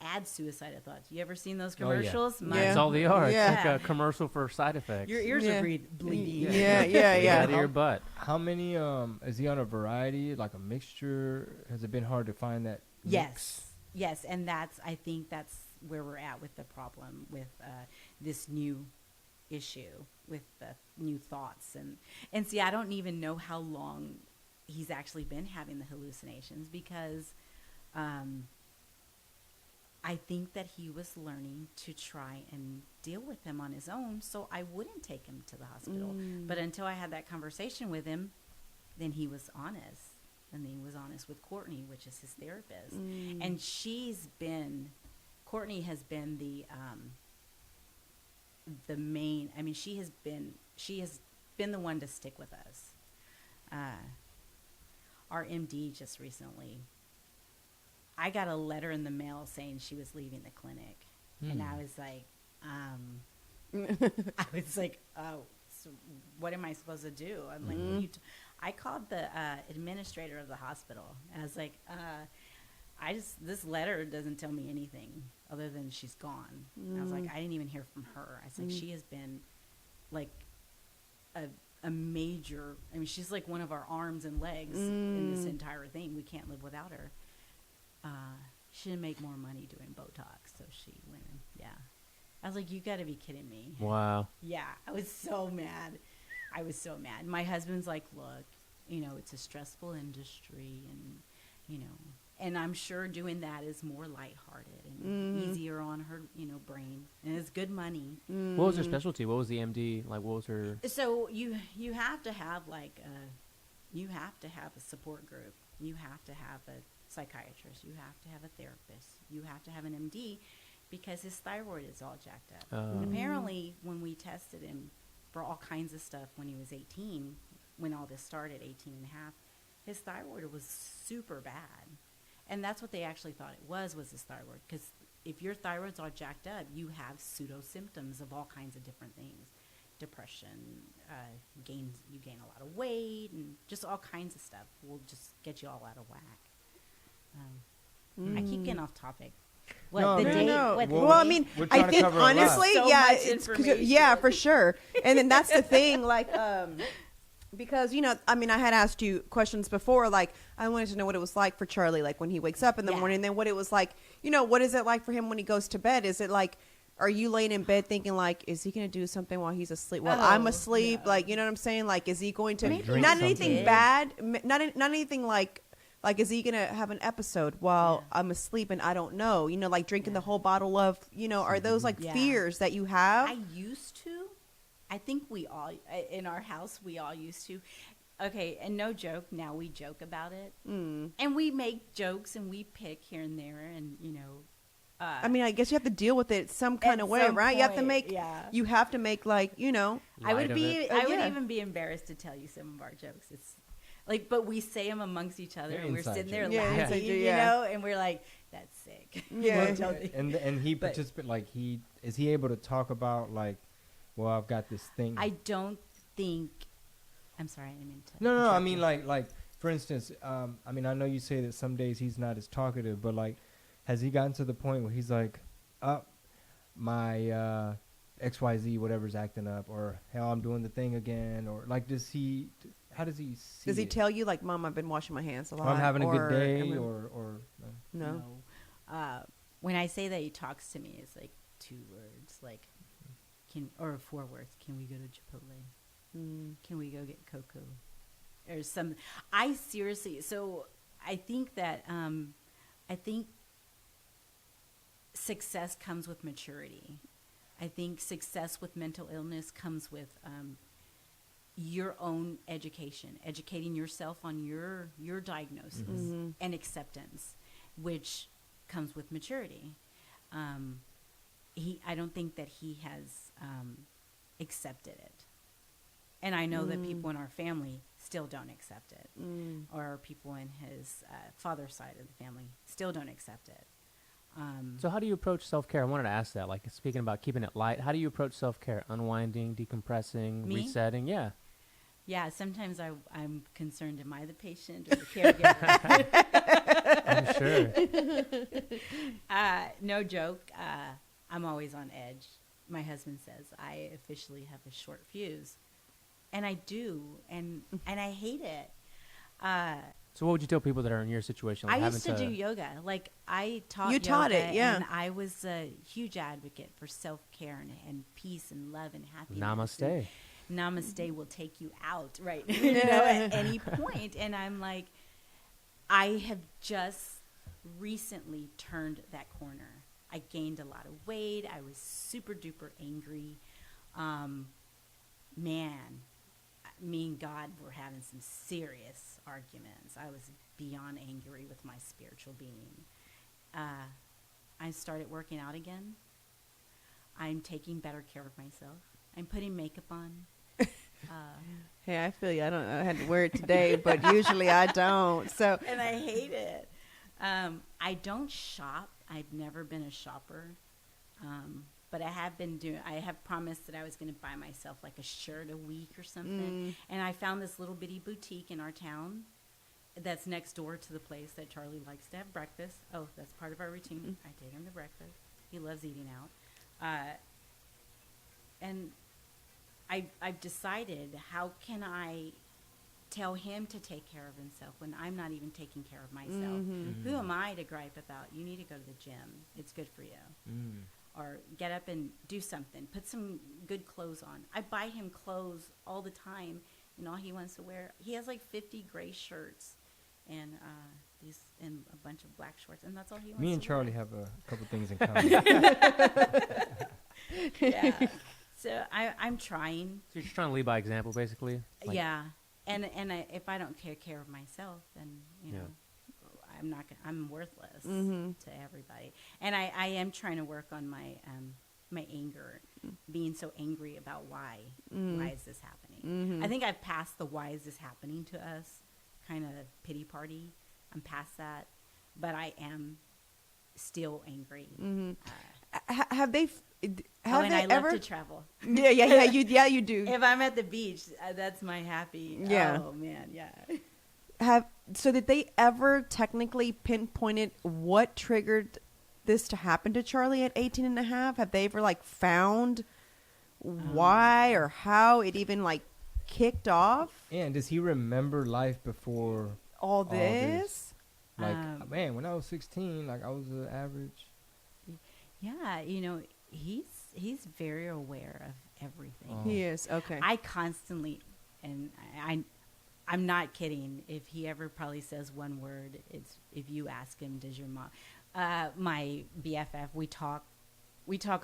add suicidal thoughts. You ever seen those commercials? Oh, yeah. That's all they are. Yeah. It's like a commercial for side effects. Your ears are bleeding. Yeah. Out of your butt. How many, is he on a variety, like a mixture? Has it been hard to find that mix? Yes. And I think that's where we're at with the problem with this new issue with the new thoughts. And see, I don't even know how long he's actually been having the hallucinations because I think that he was learning to try and deal with them on his own, so I wouldn't take him to the hospital. But until I had that conversation with him, then he was honest. And then he was honest with Courtney, which is his therapist. And Courtney has been the main, she has been the one to stick with us. Our MD just recently, I got a letter in the mail saying she was leaving the clinic. And I was like, oh, so what am I supposed to do? I'm like, I called the administrator of the hospital. And I was like, this letter doesn't tell me anything other than she's gone. And I was like, I didn't even hear from her. I was like, she has been like a major, she's like one of our arms and legs in this entire thing. We can't live without her. She didn't make more money doing Botox, so she went and, I was like, you got to be kidding me. Wow. Yeah, I was so mad. My husband's like, look, it's a stressful industry and, and I'm sure doing that is more lighthearted and easier on her, brain. And it's good money. What was her specialty? What was the MD? Like, what was her? So you have to have you have to have a support group. You have to have a psychiatrist. You have to have a therapist. You have to have an MD because his thyroid is all jacked up. And apparently when we tested him for all kinds of stuff when he was 18, when all this started, 18 and a half, his thyroid was super bad. And that's what they actually thought it was his thyroid. Because if your thyroid's all jacked up, you have pseudo symptoms of all kinds of different things. Depression, you gain a lot of weight, and just all kinds of stuff will just get you all out of whack. I keep getting off topic. No. What, well, I mean, I think honestly, so yeah, much it's information. yeah, for sure. And then that's the thing, like, because I had asked you questions before, like I wanted to know what it was like for Charlie, like when he wakes up in the morning, and then what it was like, what is it like for him when he goes to bed? Is it like, are you laying in bed thinking like, is he gonna do something while he's asleep? While Oh, I'm asleep, no. like, you know what I'm saying? Like, is he going to Maybe not something. anything bad, not anything like is he gonna have an episode while Yeah. I'm asleep and I don't know? You know, like drinking the whole bottle of, you know, are those like Yeah. fears that you have? I used to. I think we all in our house we all used to. Okay, and no joke. Now we joke about it, and we make jokes and we pick here and there, and you know. I mean, I guess you have to deal with it some kind At of way, some right? You have to point, make, yeah. you have to make like, you know, I would Light of be. it. I would Yeah. even be embarrassed to tell you some of our jokes. It's like, but we say them amongst each other, They're and we're inside sitting there jokes. Yeah, laughing, inside joke, you yeah. know, and we're like, "That's sick." Yeah. And he But- participate like is he able to talk about like, well, I've got this thing. I don't think. I'm sorry, I didn't mean to. No. I interrupt mean, you. like for instance, I mean, I know you say that some days he's not as talkative, but like, has he gotten to the point where he's like, my XYZ whatever's acting up, or hell, I'm doing the thing again, or like, how does he see? does he it? tell you like, Mom, I've been washing my hands a lot? Or I'm having a or, good day, I'm- or no. When I say that he talks to me, it's like 2 words, like or 4 words. Can we go to Chipotle? Can we go get cocoa? Or some. I seriously. So I think that I think success comes with maturity. I think success with mental illness comes with your own education, educating yourself on your diagnosis and acceptance, which comes with maturity. I don't think that he has accepted it, and I know that people in our family still don't accept it, or people in his father's side of the family still don't accept it. So how do you approach self-care? I wanted to ask that. Like, speaking about keeping it light, how do you approach self-care? Unwinding, decompressing, Me? resetting? Yeah. Yeah, sometimes I'm concerned, am I the patient or the caregiver? I'm sure. No joke. I'm always on edge. My husband says I officially have a short fuse. And I do, and I hate it. So what would you tell people that are in your situation? Like I having used to do yoga. Like, I taught You yoga. taught it, yeah. And I was a huge advocate for self-care and peace and love and happiness. Namaste. And namaste will take you out, right? You know, at any point. And I'm like, I have just recently turned that corner. I gained a lot of weight. I was super duper angry. Man, me and God were having some serious arguments. I was beyond angry with my spiritual being. I started working out again. I'm taking better care of myself. I'm putting makeup on. Hey, I feel you. I had to wear it today, but usually I don't. So And I hate it. I don't shop. I've never been a shopper. But I have promised that I was going to buy myself like a shirt a week or something. And I found this little bitty boutique in our town that's next door to the place that Charlie likes to have breakfast. Oh, that's part of our routine. I take him to breakfast. He loves eating out. And I've decided, how can I tell him to take care of himself when I'm not even taking care of myself? Who am I to gripe about, you need to go to the gym, it's good for you? Or get up and do something, put some good clothes on. I buy him clothes all the time, and all he wants to wear, he has like 50 gray shirts and and a bunch of black shorts, and that's all he wants to wear. Me and Charlie have a couple things in common. Yeah. So I'm trying. So you're just trying to lead by example, basically? Like, Yeah. And if I don't take care of myself, then, you know, I'm worthless to everybody. And I am trying to work on my my anger, being so angry about why is this happening. I think I've passed the why is this happening to us kind of pity party. I'm past that, but I am still angry. have they have and they I ever? love to travel. Yeah, you do. If I'm at the beach, that's my happy. Yeah. Oh man, yeah. So did they ever technically pinpointed what triggered this to happen to Charlie at 18 and a half? Have they ever like found why or how it even like kicked off And does he remember life before all this? this? Like, man, when I was 16, like I was an average. Yeah, you know, he's very aware of everything. Oh. He is. Okay. I constantly, and I'm not kidding. If he ever probably says one word, it's if you ask him, does your mom, my BFF, we talk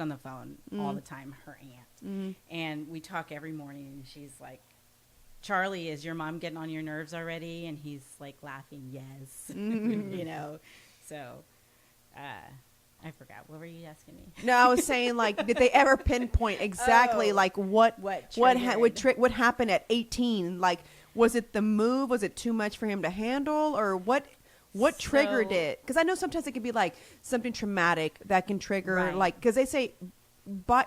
on the phone all the time, her aunt. And we talk every morning, and she's like, Charlie, is your mom getting on your nerves already? And he's like laughing, yes. You know, so I forgot. What were you asking me? No, I was saying, like, did they ever pinpoint exactly like what happened at 18? Like, was it the move? Was it too much for him to handle, or what triggered it? Because I know sometimes it can be like something traumatic that can trigger, like, because they say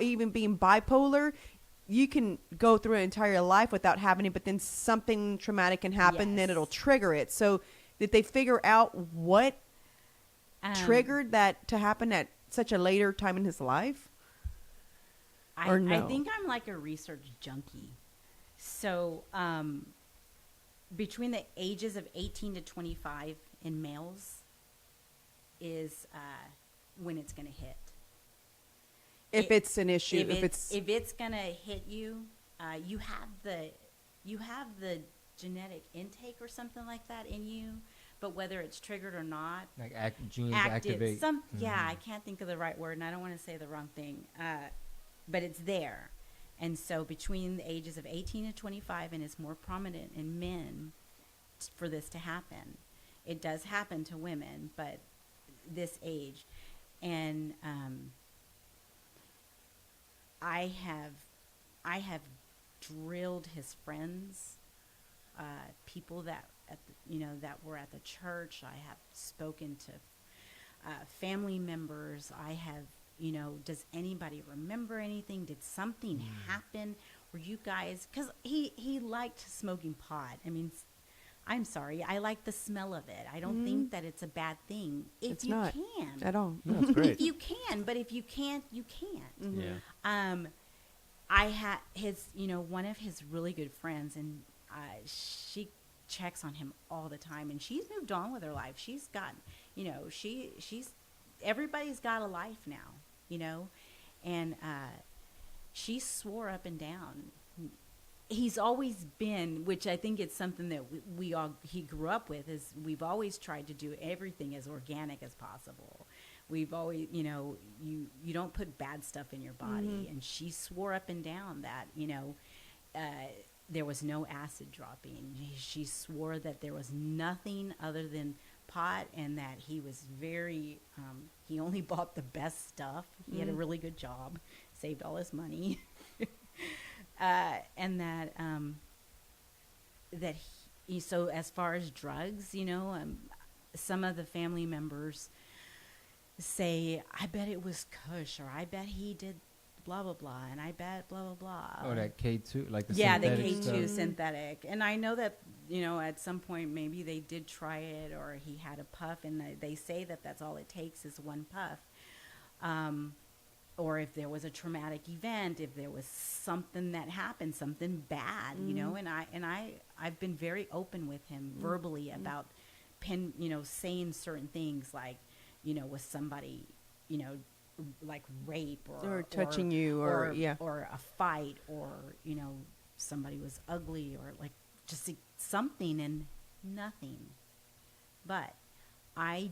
even being bipolar, you can go through an entire life without having it, but then something traumatic can happen, then it'll trigger it. So did they figure out what triggered that to happen at such a later time in his life? I think I'm like a research junkie. So between the ages of 18 to 25 in males is when it's going to hit. If it's an issue, if it's going to hit you, you have the genetic intake or something like that in you. But whether it's triggered or not, like genes activate. Yeah, I can't think of the right word, and I don't want to say the wrong thing. But it's there, and so between the ages of 18 and 25, and it's more prominent in men for this to happen. It does happen to women, but this age, and I have drilled his friends, people that that were at the church. I have spoken to family members. I have, does anybody remember anything? Did something happen? Were you guys, because he liked smoking pot. I mean, I'm sorry, I like the smell of it. I don't think that it's a bad thing if it's you not can. at all. No, it's great. If you can, but if you can't, you can't. Yeah. I had his, one of his really good friends, and she checks on him all the time, and she's moved on with her life. She's got, she's everybody's got a life now, and she swore up and down. He's always been, which I think it's something that he grew up with, is we've always tried to do everything as organic as possible. We've always, you don't put bad stuff in your body. And she swore up and down that, there was no acid dropping. She swore that there was nothing other than pot, and that he was very, he only bought the best stuff. He had a really good job, saved all his money. And that, so as far as drugs, some of the family members say, I bet it was Kush, or I bet he did blah blah blah, and I bet blah blah blah. Oh, that K2, like the the synthetic K2 stuff. synthetic. And I know that at some point maybe they did try it, or he had a puff, and they say that that's all it takes is one puff. Or if there was a traumatic event, if there was something that happened, something bad, and I've been very open with him verbally about saying certain things, like, with somebody, like rape or touching you, or a fight, or somebody was ugly, or like just something, and nothing. But I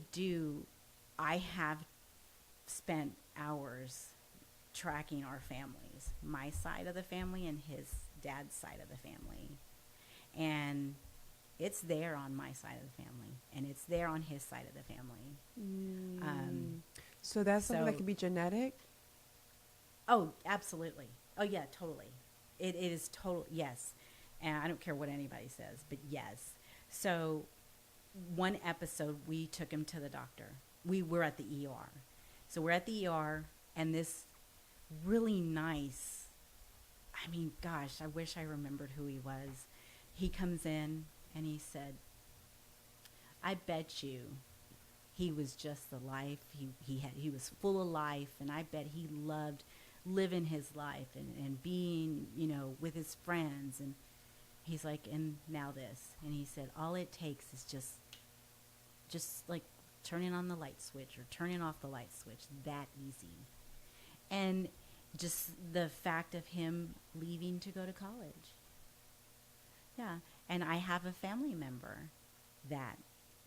have spent hours tracking our families, my side of the family and his dad's side of the family, and it's there on my side of the family, and it's there on his side of the family. So that's something that could be genetic? Oh, absolutely. Oh, yeah, totally. It is total, yes. And I don't care what anybody says, but yes. So one episode, we took him to the doctor. We were at the ER. So we're at the ER, and this really nice, I mean, gosh, I wish I remembered who he was. He comes in, and he said, I bet you he was just the life. He was full of life, and I bet he loved living his life and being, with his friends. And he's like, and now this. And he said, all it takes is just like turning on the light switch or turning off the light switch, that easy. And just the fact of him leaving to go to college. Yeah. And I have a family member that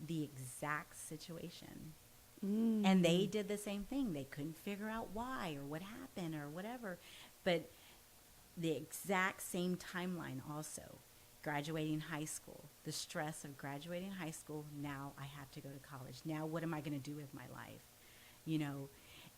the exact situation. And they did the same thing. They couldn't figure out why or what happened or whatever. But the exact same timeline also. Graduating high school, the stress of graduating high school. Now I have to go to college. Now what am I going to do with my life? You know,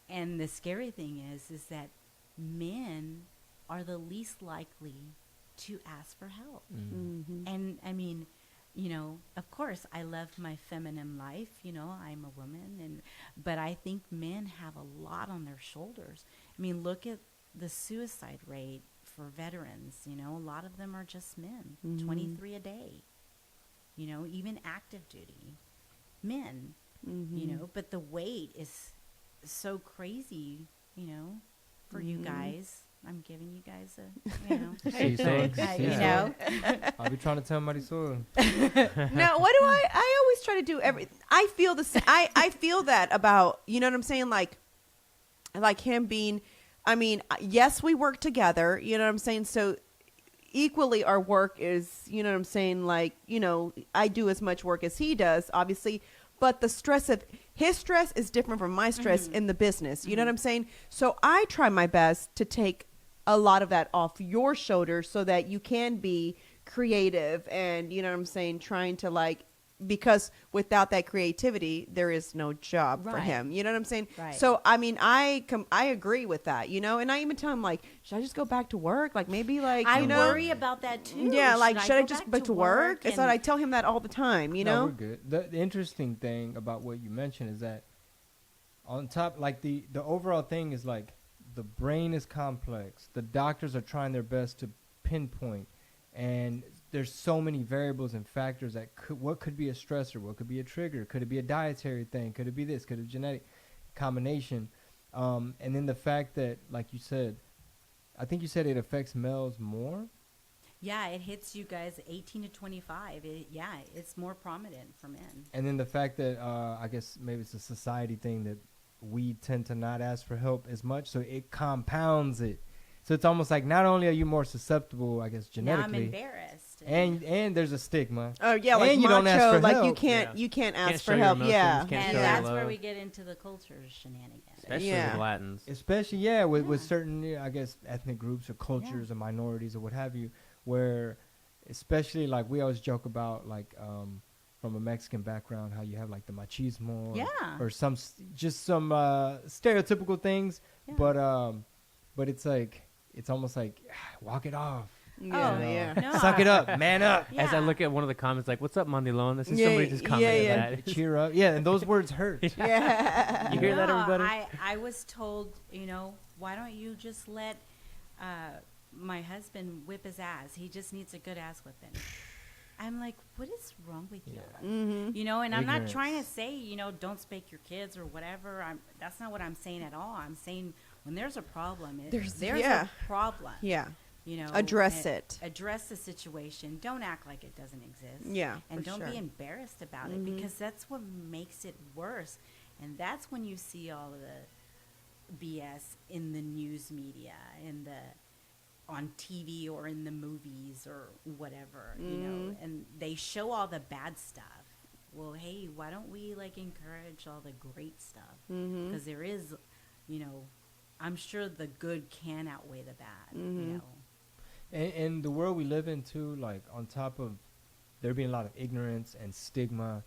and the scary thing is that men are the least likely to ask for help. And I mean, you know, of course I love my feminine life, you know, I'm a woman, but I think men have a lot on their shoulders. I mean, look at the suicide rate for veterans, you know, a lot of them are just men, 23 a day, you know, even active duty men, you know, but the weight is so crazy, you know, for you guys. I'm giving you guys a, you know, you know. I'll be trying to tell Marisol. No, what do I always try to do I feel I feel that about, you know what I'm saying? Like him being, I mean, yes, we work together, you know what I'm saying? So equally our work is, you know what I'm saying? Like, you know, I do as much work as he does, obviously, but the stress of his stress is different from my stress in the business. You know what I'm saying? So I try my best to take a lot of that off your shoulders so that you can be creative and, you know what I'm saying, trying to like, because without that creativity, there is no job for him. You know what I'm saying? Right. So, I mean, I agree with that, you know, and I even tell him like, should I just go back to work? Like maybe like, I you know, worry about that too. yeah, like should I go just go back to work? It's like I tell him that all the time, you know? We're good. The interesting thing about what you mentioned is that on top, like the overall thing is like the brain is complex. The doctors are trying their best to pinpoint, and there's so many variables and factors that what could be a stressor, what could be a trigger, could it be a dietary thing, could it be this, could it be a genetic combination, and then the fact that, like you said, I think you said it affects males more. Yeah, it hits you guys 18 to 25. It's more prominent for men. And then the fact that I guess maybe it's a society thing that we tend to not ask for help as much, so it compounds it. So it's almost like not only are you more susceptible, I guess, genetically. Now I'm embarrassed. And there's a stigma. Oh yeah, like and you macho, don't ask for like help. you can't ask show for your help. emotions, Yeah, can't And show that's love. where we get into the culture shenanigans. Especially Yeah. with Latins. Especially, with certain, I guess, ethnic groups or cultures or minorities or what have you, where especially, like, we always joke about, like, from a Mexican background, how you have, like, the machismo or some stereotypical things, but it's like, it's almost like, walk it off. yeah. No. Suck it up, man up. As I look at one of the comments, like, "What's up, Mandilon?" This is somebody just commented that. Cheer up. Yeah, and those words hurt. Yeah. You hear that, everybody? I was told, you know, why don't you just let my husband whip his ass? He just needs a good ass whipping. I'm like, what is wrong with you? You know, and I'm not trying to say, you know, don't spank your kids or whatever. That's not what I'm saying at all. I'm saying when there's a problem, there's a problem. Yeah. You know, Address it. Address the situation. Don't act like it doesn't exist. Yeah, and for don't sure. be embarrassed about it, because that's what makes it worse. And that's when you see all of the BS in the news media, on TV or in the movies or whatever, you know, and they show all the bad stuff. Well, hey, why don't we like encourage all the great stuff? Because there is, you know, I'm sure the good can outweigh the bad, you know. And the world we live in too, like, on top of there being a lot of ignorance and stigma,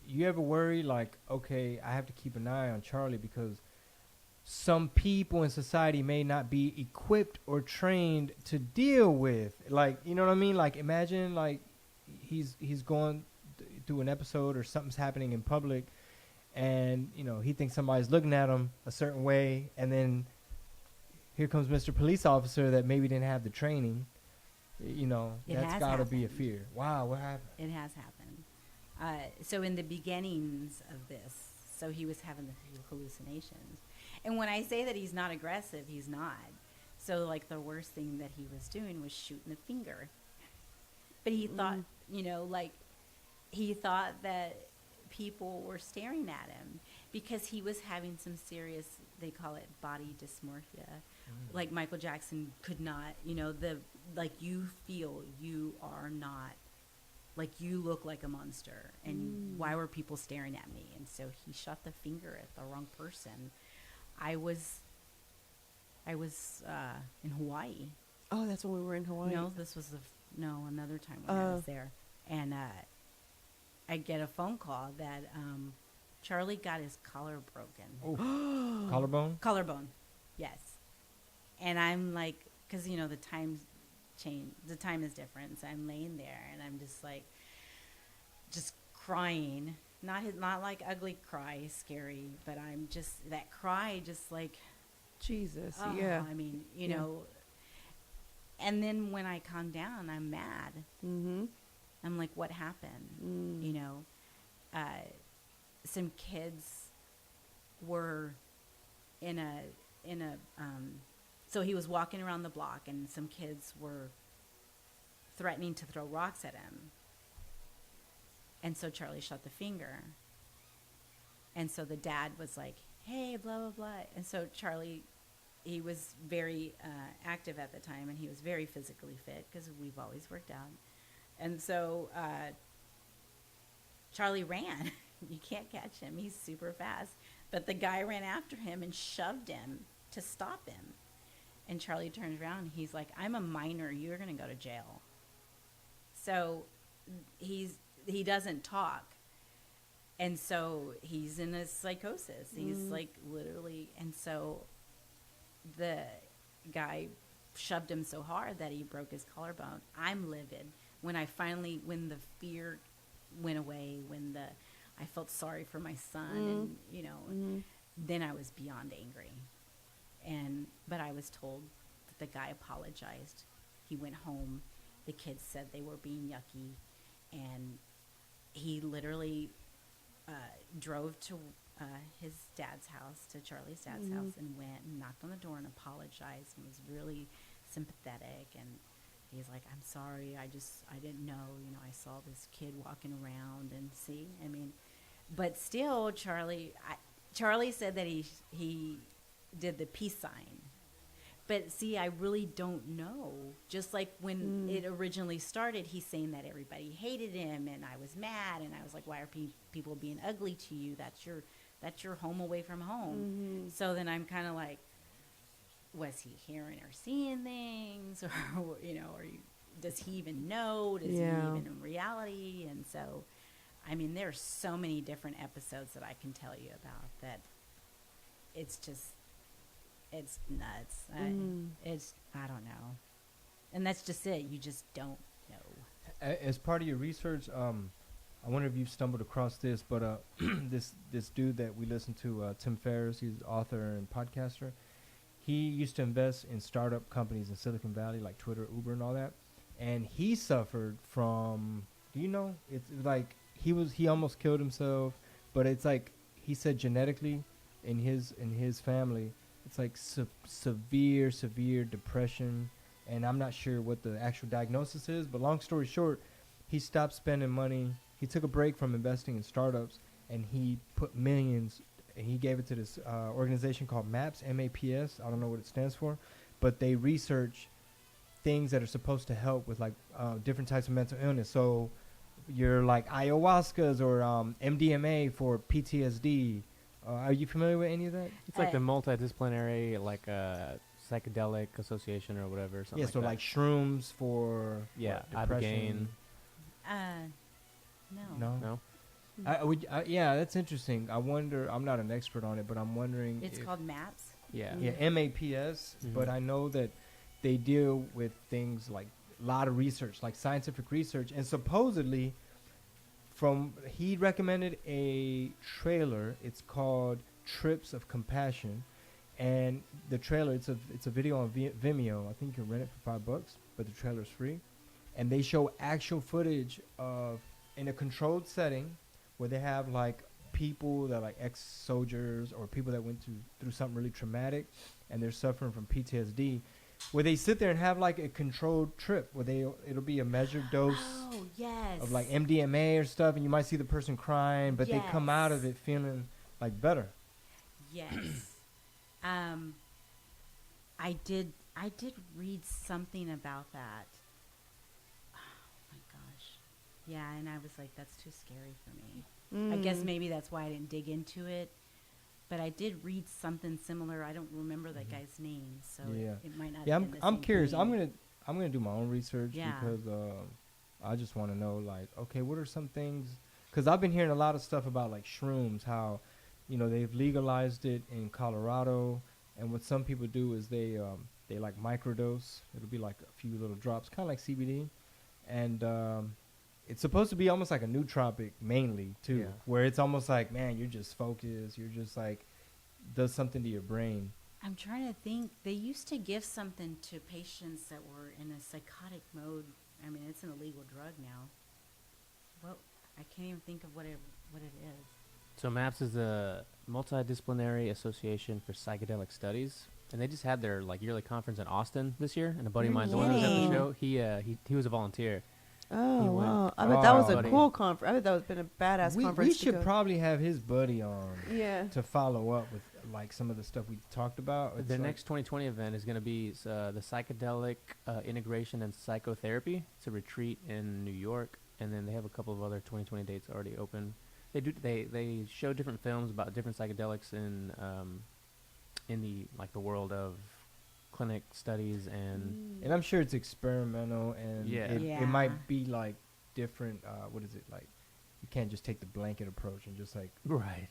you ever worry like, okay, I have to keep an eye on Charlie because some people in society may not be equipped or trained to deal with, like, you know what I mean? Like, imagine like he's going through an episode or something's happening in public, and, you know, he thinks somebody's looking at him a certain way, and then here comes Mr. Police Officer that maybe didn't have the training. You know, that's got to be a fear. Wow, what happened? It has happened. So in the beginnings of this, so he was having the hallucinations. And when I say that he's not aggressive, he's not. So, like, the worst thing that he was doing was shooting the finger. But he thought, you know, like, he thought that people were staring at him because he was having some serious, they call it body dysmorphia. Like Michael Jackson could not, like you feel you are not, like you look like a monster, and why were people staring at me? And so he shot the finger at the wrong person. I was in Hawaii. Oh, that's when we were in Hawaii. No, this was another time when I was there, and I get a phone call that Charlie got his collar broken. Oh. Collarbone? Collarbone, yes. And I'm like, because the time is different. So I'm laying there, and I'm just like, just crying. Not like ugly cry, scary, but I'm just that cry, just like Jesus. oh, Yeah. I mean, you know. And then when I calm down, I'm mad. Mm-hmm. I'm like, what happened? Some kids were in a so he was walking around the block, and some kids were threatening to throw rocks at him. And so Charlie shot the finger. And so the dad was like, hey, blah, blah, blah. And so Charlie, he was very active at the time, and he was very physically fit because we've always worked out. And so Charlie ran. You can't catch him. He's super fast. But the guy ran after him and shoved him to stop him. And Charlie turns around, and he's like, I'm a minor. You're going to go to jail. So he doesn't talk. And so he's in a psychosis. He's like literally, and so the guy shoved him so hard that he broke his collarbone. I'm livid. When the fear went away, I felt sorry for my son, and then I was beyond angry. But I was told that the guy apologized. He went home. The kids said they were being yucky, and he literally drove to his dad's house, to Charlie's dad's house, and went and knocked on the door and apologized and was really sympathetic. And he's like, I'm sorry, I didn't know, I saw this kid walking around, and see, I mean, but still Charlie said that he did the peace sign. But see, I really don't know. Just like when it originally started, he's saying that everybody hated him, and I was mad, and I was like, why are people being ugly to you? That's your home away from home. So then I'm kind of like, was he hearing or seeing things, or does he even know? Does he even in reality? And so, I mean, there's so many different episodes that I can tell you about that. It's just. It's nuts. I don't know. And that's just it. You just don't know. As part of your research, I wonder if you've stumbled across this, but this dude that we listen to, Tim Ferriss, he's an author and podcaster. He used to invest in startup companies in Silicon Valley, like Twitter, Uber, and all that. And he suffered from, it's like he almost killed himself, but it's like he said genetically in his family, it's like severe depression, and I'm not sure what the actual diagnosis is, but long story short, he stopped spending money. He took a break from investing in startups, and he put millions, and he gave it to this organization called MAPS, M-A-P-S. I don't know what it stands for, but they research things that are supposed to help with, like, different types of mental illness. So you're like ayahuascas or MDMA for PTSD. Are you familiar with any of that? It's like the multidisciplinary, like psychedelic association or whatever. Yeah, so like shrooms for depression. No. Yeah, that's interesting. I wonder. I'm not an expert on it, but I'm wondering. It's called MAPS. Yeah, MAPS. But I know that they deal with things like a lot of research, like scientific research, and supposedly. He recommended a trailer. It's called Trips of Compassion, and the trailer, it's a video on Vimeo. I think you can rent it for $5, but the trailer's free. And they show actual footage of in a controlled setting where they have like people that are like ex-soldiers or people that went through something really traumatic, and they're suffering from PTSD. where they sit there and have like a controlled trip where it'll be a measured dose Oh, yes. of like MDMA or stuff, and you might see the person crying, but they come out of it feeling like better. Yes. I did read something about that. Oh my gosh. Yeah, and I was like, that's too scary for me. I guess maybe that's why I didn't dig into it. But I did read something similar. I don't remember that guy's name, so it might not. Yeah, have been the I'm same curious. thing. I'm gonna do my own research Yeah. because I just want to know, like, okay, what are some things? Because I've been hearing a lot of stuff about like shrooms, how they've legalized it in Colorado, and what some people do is they like microdose. It'll be like a few little drops, kind of like CBD, and it's supposed to be almost like a nootropic mainly too, where it's almost like, man, you're just focused. You're just like, does something to your brain. I'm trying to think. They used to give something to patients that were in a psychotic mode. I mean, it's an illegal drug now. Well, I can't even think of what it is. So MAPS is a multidisciplinary association for psychedelic studies, and they just had their like yearly conference in Austin this year. And a buddy of mine, the one who was at the show, he was a volunteer. Oh, He wow. went. I bet that was a Buddy. cool conference. I bet that would have been a badass conference. We to should go. probably have his buddy on Yeah. to follow up with like some of the stuff we talked about. It's Their like- next 2020 event is going to be the psychedelic integration and psychotherapy. It's a retreat in New York, and then they have a couple of other 2020 dates already open. They show different films about different psychedelics in the world of clinic studies and And I'm sure it's experimental, and Yeah. it Yeah. might be like different. What is it like? You can't just take the blanket approach and just like right.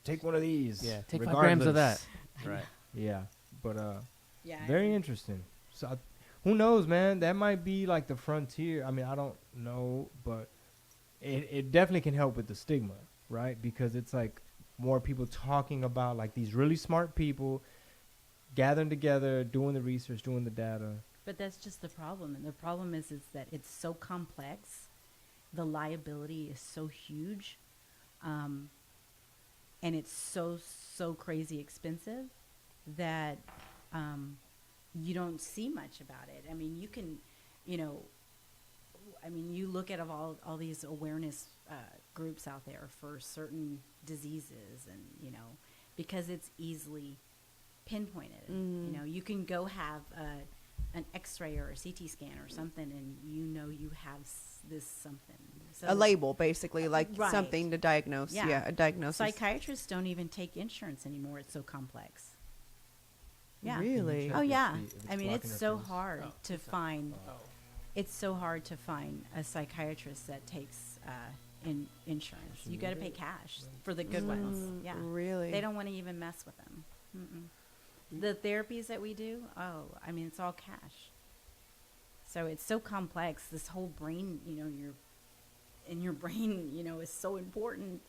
take one of these. Yeah, take 5 grams of that. regardless. Right. Yeah, but Yeah. very interesting. So who knows, man? That might be like the frontier. I mean, I don't know, but it definitely can help with the stigma, right? Because it's like more people talking about like these really smart people gathering together, doing the research, doing the data. But that's just the problem. And the problem is that it's so complex. The liability is so huge. And it's so crazy expensive that you don't see much about it. I mean, you can, you look at all these awareness groups out there for certain diseases and, because it's easily pinpointed. You can go have an X-ray or a CT scan or something, and you have this something. So A label, basically, like Right. something to diagnose. Yeah. Yeah, a diagnosis. Psychiatrists don't even take insurance anymore. It's so complex. Yeah. Really? Oh yeah. If it's I mean, blocking it's their so face. hard to find. It's so hard to find a psychiatrist that takes insurance. You got to pay cash for the good ones. Yeah. Really? They don't want to even mess with them. Mm-mm. The therapies that we do, it's all cash. So it's so complex. This whole brain, your brain, is so important,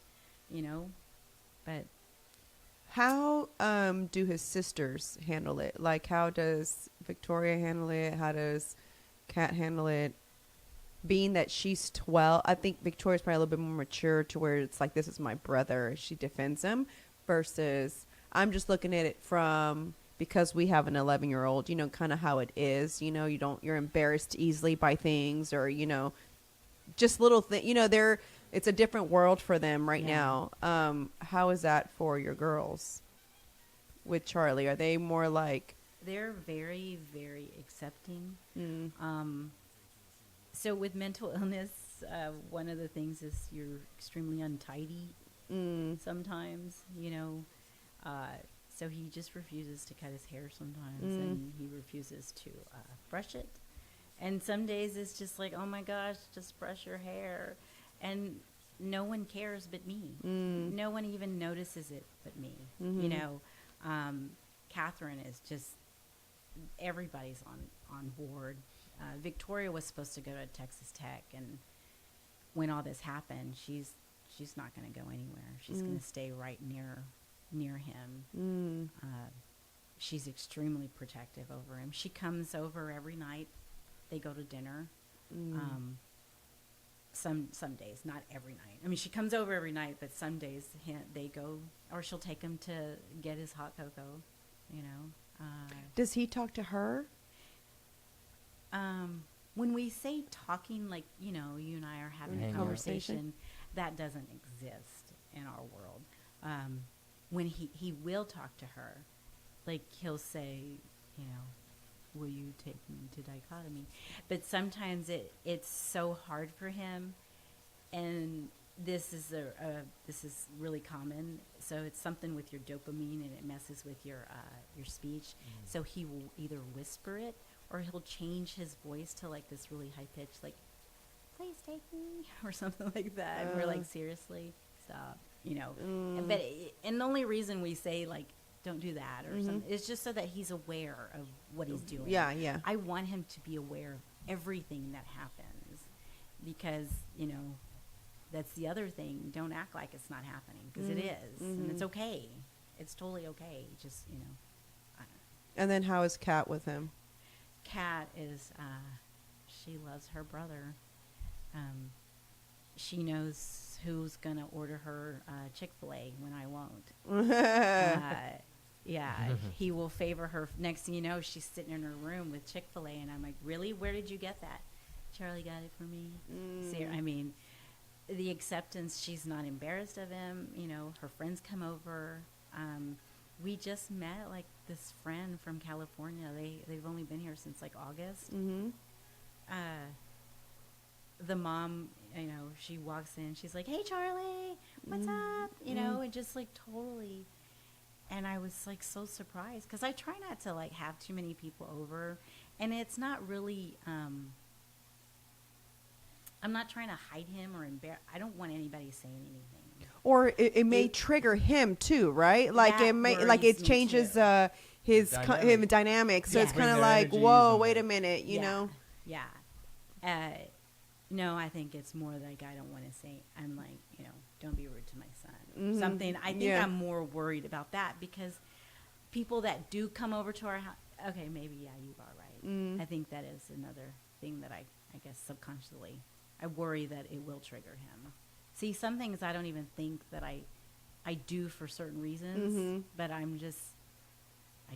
but How do his sisters handle it? Like, how does Victoria handle it? How does Kat handle it? Being that she's 12, I think Victoria's probably a little bit more mature to where it's like, this is my brother. She defends him versus I'm just looking at it from, because we have an 11-year-old, kind of how it is, you're embarrassed easily by things or, just little things, it's a different world for them right now. How is that for your girls with Charlie? Are they more like? they're very, very accepting. So with mental illness, one of the things is you're extremely untidy sometimes, so he just refuses to cut his hair sometimes, and he refuses to brush it. And some days it's just like, oh my gosh, just brush your hair. And no one cares but me. No one even notices it but me. Catherine is just, everybody's on board. Victoria was supposed to go to Texas Tech, and when all this happened, she's not going to go anywhere. She's going to stay right near him. She's extremely protective over him. She comes over every night. They go to dinner. Some days, not every night. I mean, she comes over every night, but some days they go, or she'll take him to get his hot cocoa. Does he talk to her? When we say talking, like, you know, you and I are having Hang a out. conversation, that doesn't exist in our world. When he will talk to her, like he'll say, you know, will you take me to dichotomy? But sometimes it's so hard for him, and this is this is really common. So it's something with your dopamine, and it messes with your speech. So he will either whisper it, or he'll change his voice to like this really high pitch, like, "Please take me," or something like that. And we're like, seriously, stop, you know. And the only reason we say like, don't do that or something, it's just so that he's aware of what he's doing. Yeah. I want him to be aware of everything that happens, because, you know, that's the other thing. Don't act like it's not happening, because it is, and it's okay. It's totally okay. Just, you know, I don't know. And then how is Kat with him? Kat is, she loves her brother. She knows who's going to order her Chick-fil-A when I won't. Yeah, he will favor her. Next thing you know, she's sitting in her room with Chick-fil-A, and I'm like, really? Where did you get that? Charlie got it for me. See, I mean, the acceptance, she's not embarrassed of him. You know, her friends come over. We just met, like, this friend from California. They've only been here since, like, August. The mom, you know, she walks in. She's like, "Hey, Charlie, what's up?" You know, and just, like, totally. And I was, like, so surprised, because I try not to, like, have too many people over. And it's not really, I'm not trying to hide him or embarrass. I don't want anybody saying anything. Or it may trigger him too, right? Like That it may, like worries it me changes too. his Dynamic. him dynamic. So Yeah. it's Bring kind of their like, energies whoa, and wait a like- minute, you know? Yeah. No, I think it's more like I don't want to say, I'm like, you know, don't be rude to my son. Something, I think Yeah. I'm more worried about that, because people that do come over to our house, okay, maybe, yeah, you are right. I think that is another thing that I guess subconsciously, I worry that it will trigger him. See, some things I don't even think that I do for certain reasons, but I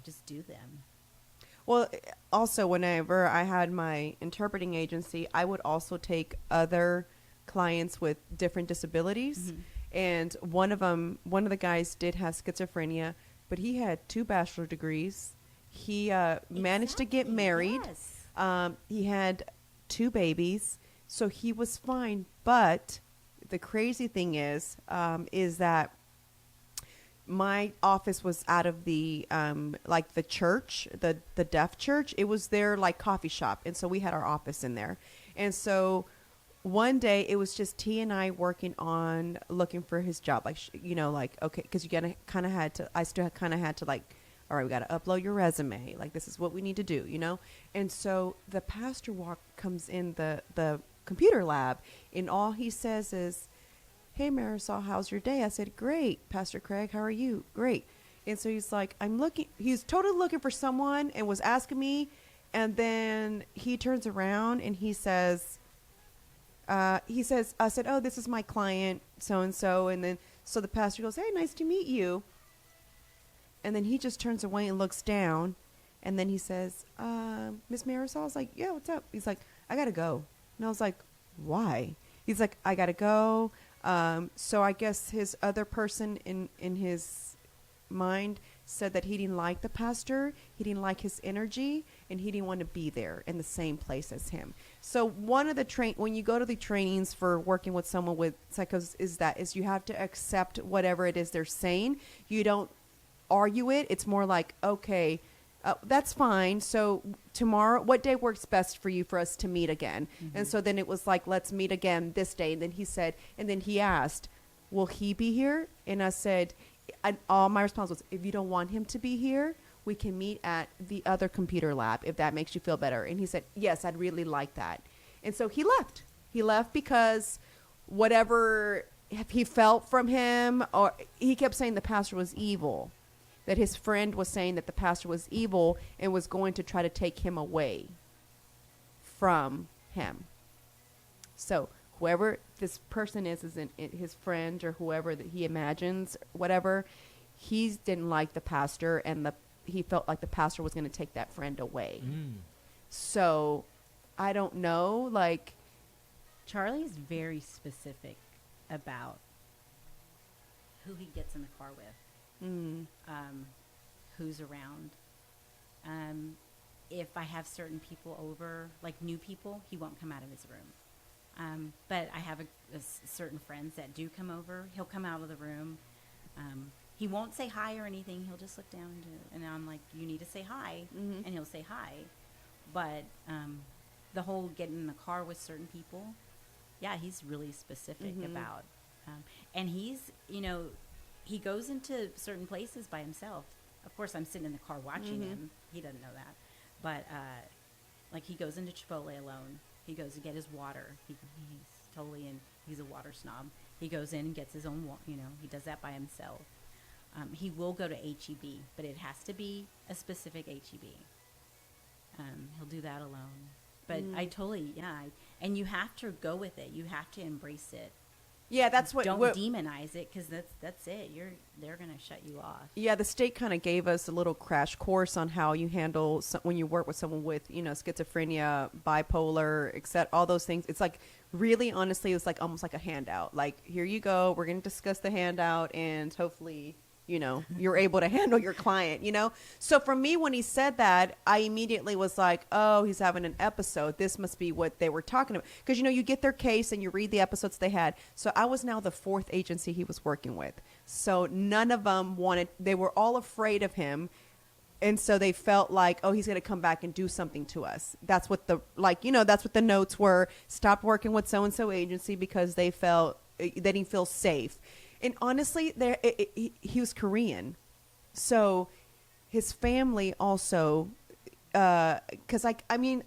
just do them. Well, also, whenever I had my interpreting agency, I would also take other clients with different disabilities. And one of the guys did have schizophrenia, but he had 2 bachelor degrees. He managed to get Exactly, married. yes. He had 2 babies, so he was fine. But the crazy thing is that my office was out of the like the church, the deaf church. It was their like coffee shop, and so we had our office in there. And so one day it was just T and I working on looking for his job, like you know, like okay, because you gotta kind of had to. I still kind of had to like, all right, we got to upload your resume. Like this is what we need to do, you know. And so the pastor comes in the computer lab, and all he says is, "Hey, Marisol, how's your day?" I said, "Great, Pastor Craig. How are you?" "Great." And so he's like, he's totally looking for someone and was asking me. And then he turns around and he says, I said, "Oh, this is my client, so-and-so." And then, so the pastor goes, "Hey, nice to meet you." And then he just turns away and looks down. And then he says, "Miss Marisol?" I was like, "Yeah, what's up?" He's like, "I got to go." And I was like, "Why?" He's like, "I got to go." So I guess his other person in his mind said that he didn't like the pastor, he didn't like his energy, and he didn't want to be there in the same place as him. So one of the when you go to the trainings for working with someone with psychosis is you have to accept whatever it is they're saying. You don't argue it. It's more like, okay, that's fine. So tomorrow, what day works best for you for us to meet again? And so then it was like, let's meet again this day. And then he asked, "Will he be here?" And I said, all my response was, "If you don't want him to be here, we can meet at the other computer lab if that makes you feel better." And he said, "Yes, I'd really like that." And so he left. He left because whatever he felt from him, or he kept saying the pastor was evil. That his friend was saying that the pastor was evil and was going to try to take him away from him. So whoever this person is his friend or whoever that he imagines, whatever, he didn't like the pastor, and he felt like the pastor was going to take that friend away. So I don't know. Like, Charlie's very specific about who he gets in the car with, who's around. If I have certain people over, like new people, he won't come out of his room. But I have certain friends that do come over. He'll come out of the room. He won't say hi or anything. He'll just look down, and I'm like, you need to say hi. And he'll say hi. But the whole getting in the car with certain people, yeah, he's really specific about. And he's, he goes into certain places by himself. Of course, I'm sitting in the car watching him. He doesn't know that. But, like, he goes into Chipotle alone. He goes to get his water. He's totally he's a water snob. He goes in and gets his own, he does that by himself. He will go to H-E-B, but it has to be a specific H-E-B. He'll do that alone. But I totally, and you have to go with it. You have to embrace it. Yeah, that's what. Don't demonize it, because that's it. They're gonna shut you off. Yeah, the state kind of gave us a little crash course on how you handle when you work with someone with schizophrenia, bipolar, etc. All those things. It's like really, honestly, it's like almost like a handout. Like, here you go. We're gonna discuss the handout, and hopefully, you're able to handle your client. So for me, when he said that, I immediately was like, oh, he's having an episode. This must be what they were talking about. Because, you get their case and you read the episodes they had. So I was now the fourth agency he was working with. So none of them they were all afraid of him. And so they felt like, oh, he's going to come back and do something to us. That's what that's what the notes were. Stopped working with so-and-so agency because they felt they didn't feel safe. And honestly, he was Korean. So his family also, because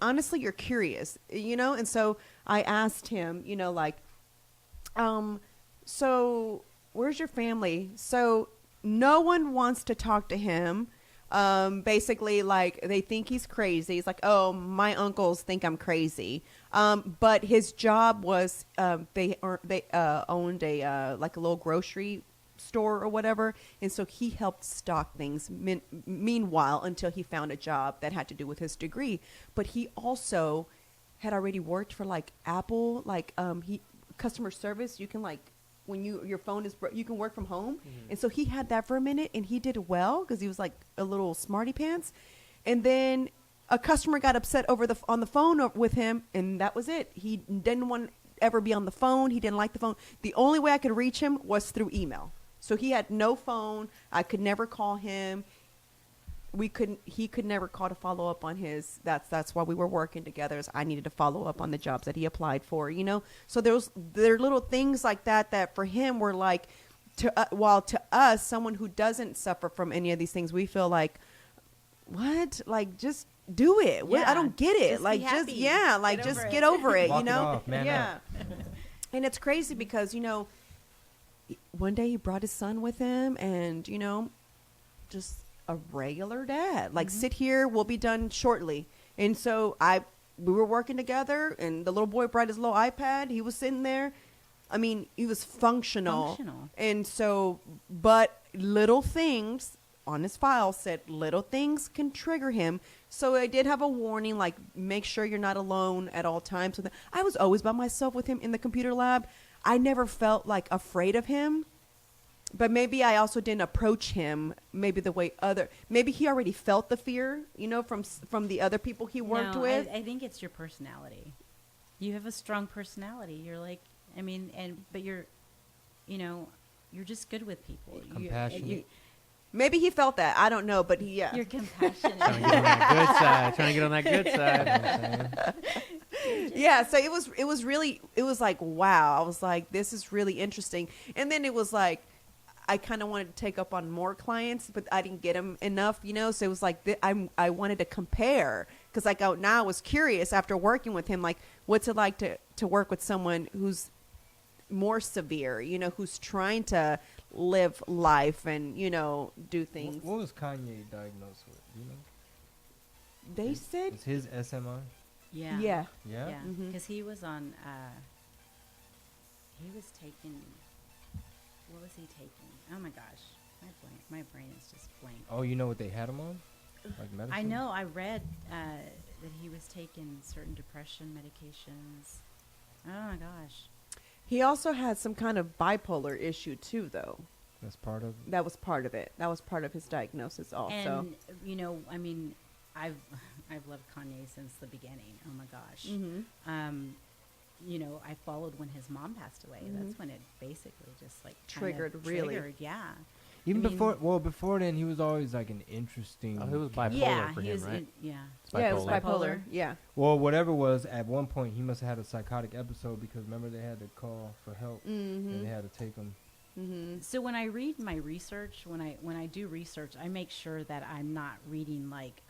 honestly, you're curious, And so I asked him, so where's your family? So no one wants to talk to him. Basically, like, they think he's crazy. He's like, oh, my uncles think I'm crazy. But his job was they owned a like a little grocery store or whatever, and so he helped stock things. Meanwhile, until he found a job that had to do with his degree, but he also had already worked for like Apple, like he customer service. You can, like, when your phone is you can work from home. And so he had that for a minute, and he did well because he was like a little smarty pants. And then a customer got upset on the phone with him, and that was it. He didn't want to ever be on the phone. He didn't like the phone. The only way I could reach him was through email. So he had no phone. I could never call him. He could never call to follow up on his. That's why we were working together. Is I needed to follow up on the jobs that he applied for. So there are little things like that for him were like, while to us, someone who doesn't suffer from any of these things, we feel like, what? Like, just do it. Yeah, I don't get it. just Like, be just happy. just get over it. Walk it off, man yeah. up. And it's crazy because one day he brought his son with him, and just a regular dad, like, sit here, we'll be done shortly. And so we were working together, and the little boy brought his little iPad. He was sitting there. I mean, he was functional. And so, but little things on his file said little things can trigger him. So I did have a warning, like, make sure you're not alone at all times. So I was always by myself with him in the computer lab. I never felt like afraid of him. But maybe I also didn't approach him maybe the way maybe he already felt the fear, from the other people he worked with. I think it's your personality. You have a strong personality. You're like, but you're, you're just good with people. Compassionate. Maybe he felt that. I don't know, but You're compassionate. Trying to get on that good side. Yeah, so it was like, wow. I was like, this is really interesting. And then it was like, I kind of wanted to take up on more clients, but I didn't get them enough, so it was like I wanted to compare, because like now I was curious after working with him, like, what's it like to work with someone who's more severe, who's trying to live life and, do things. What was Kanye diagnosed with? They said it's his SMI. Yeah. Yeah. Yeah. Yeah. Because he was on. He was taking. What was he taking? Oh my gosh, my brain is just blank. Oh, you know what they had him on? like medicine? I know. I read that he was taking certain depression medications. Oh my gosh. He also had some kind of bipolar issue too, though. That's part of. That was part of it. That was part of his diagnosis also. And you know, I mean, I've loved Kanye since the beginning. Oh my gosh. Mm-hmm. You know, I followed when his mom passed away. Mhm. That's when it basically just like Triggered, really. Yeah. Even I mean- before then, he was always like an interesting. Oh, he was bipolar Yeah, for he him, was right? yeah. It's Yeah, it was bipolar. bipolar. Yeah. Well, whatever it was, at one point he must have had a psychotic episode because remember they had to call for help and they Mm-hmm. had to take him. Mm-hmm. So when I read my research, when I do research, I make sure that I'm not reading like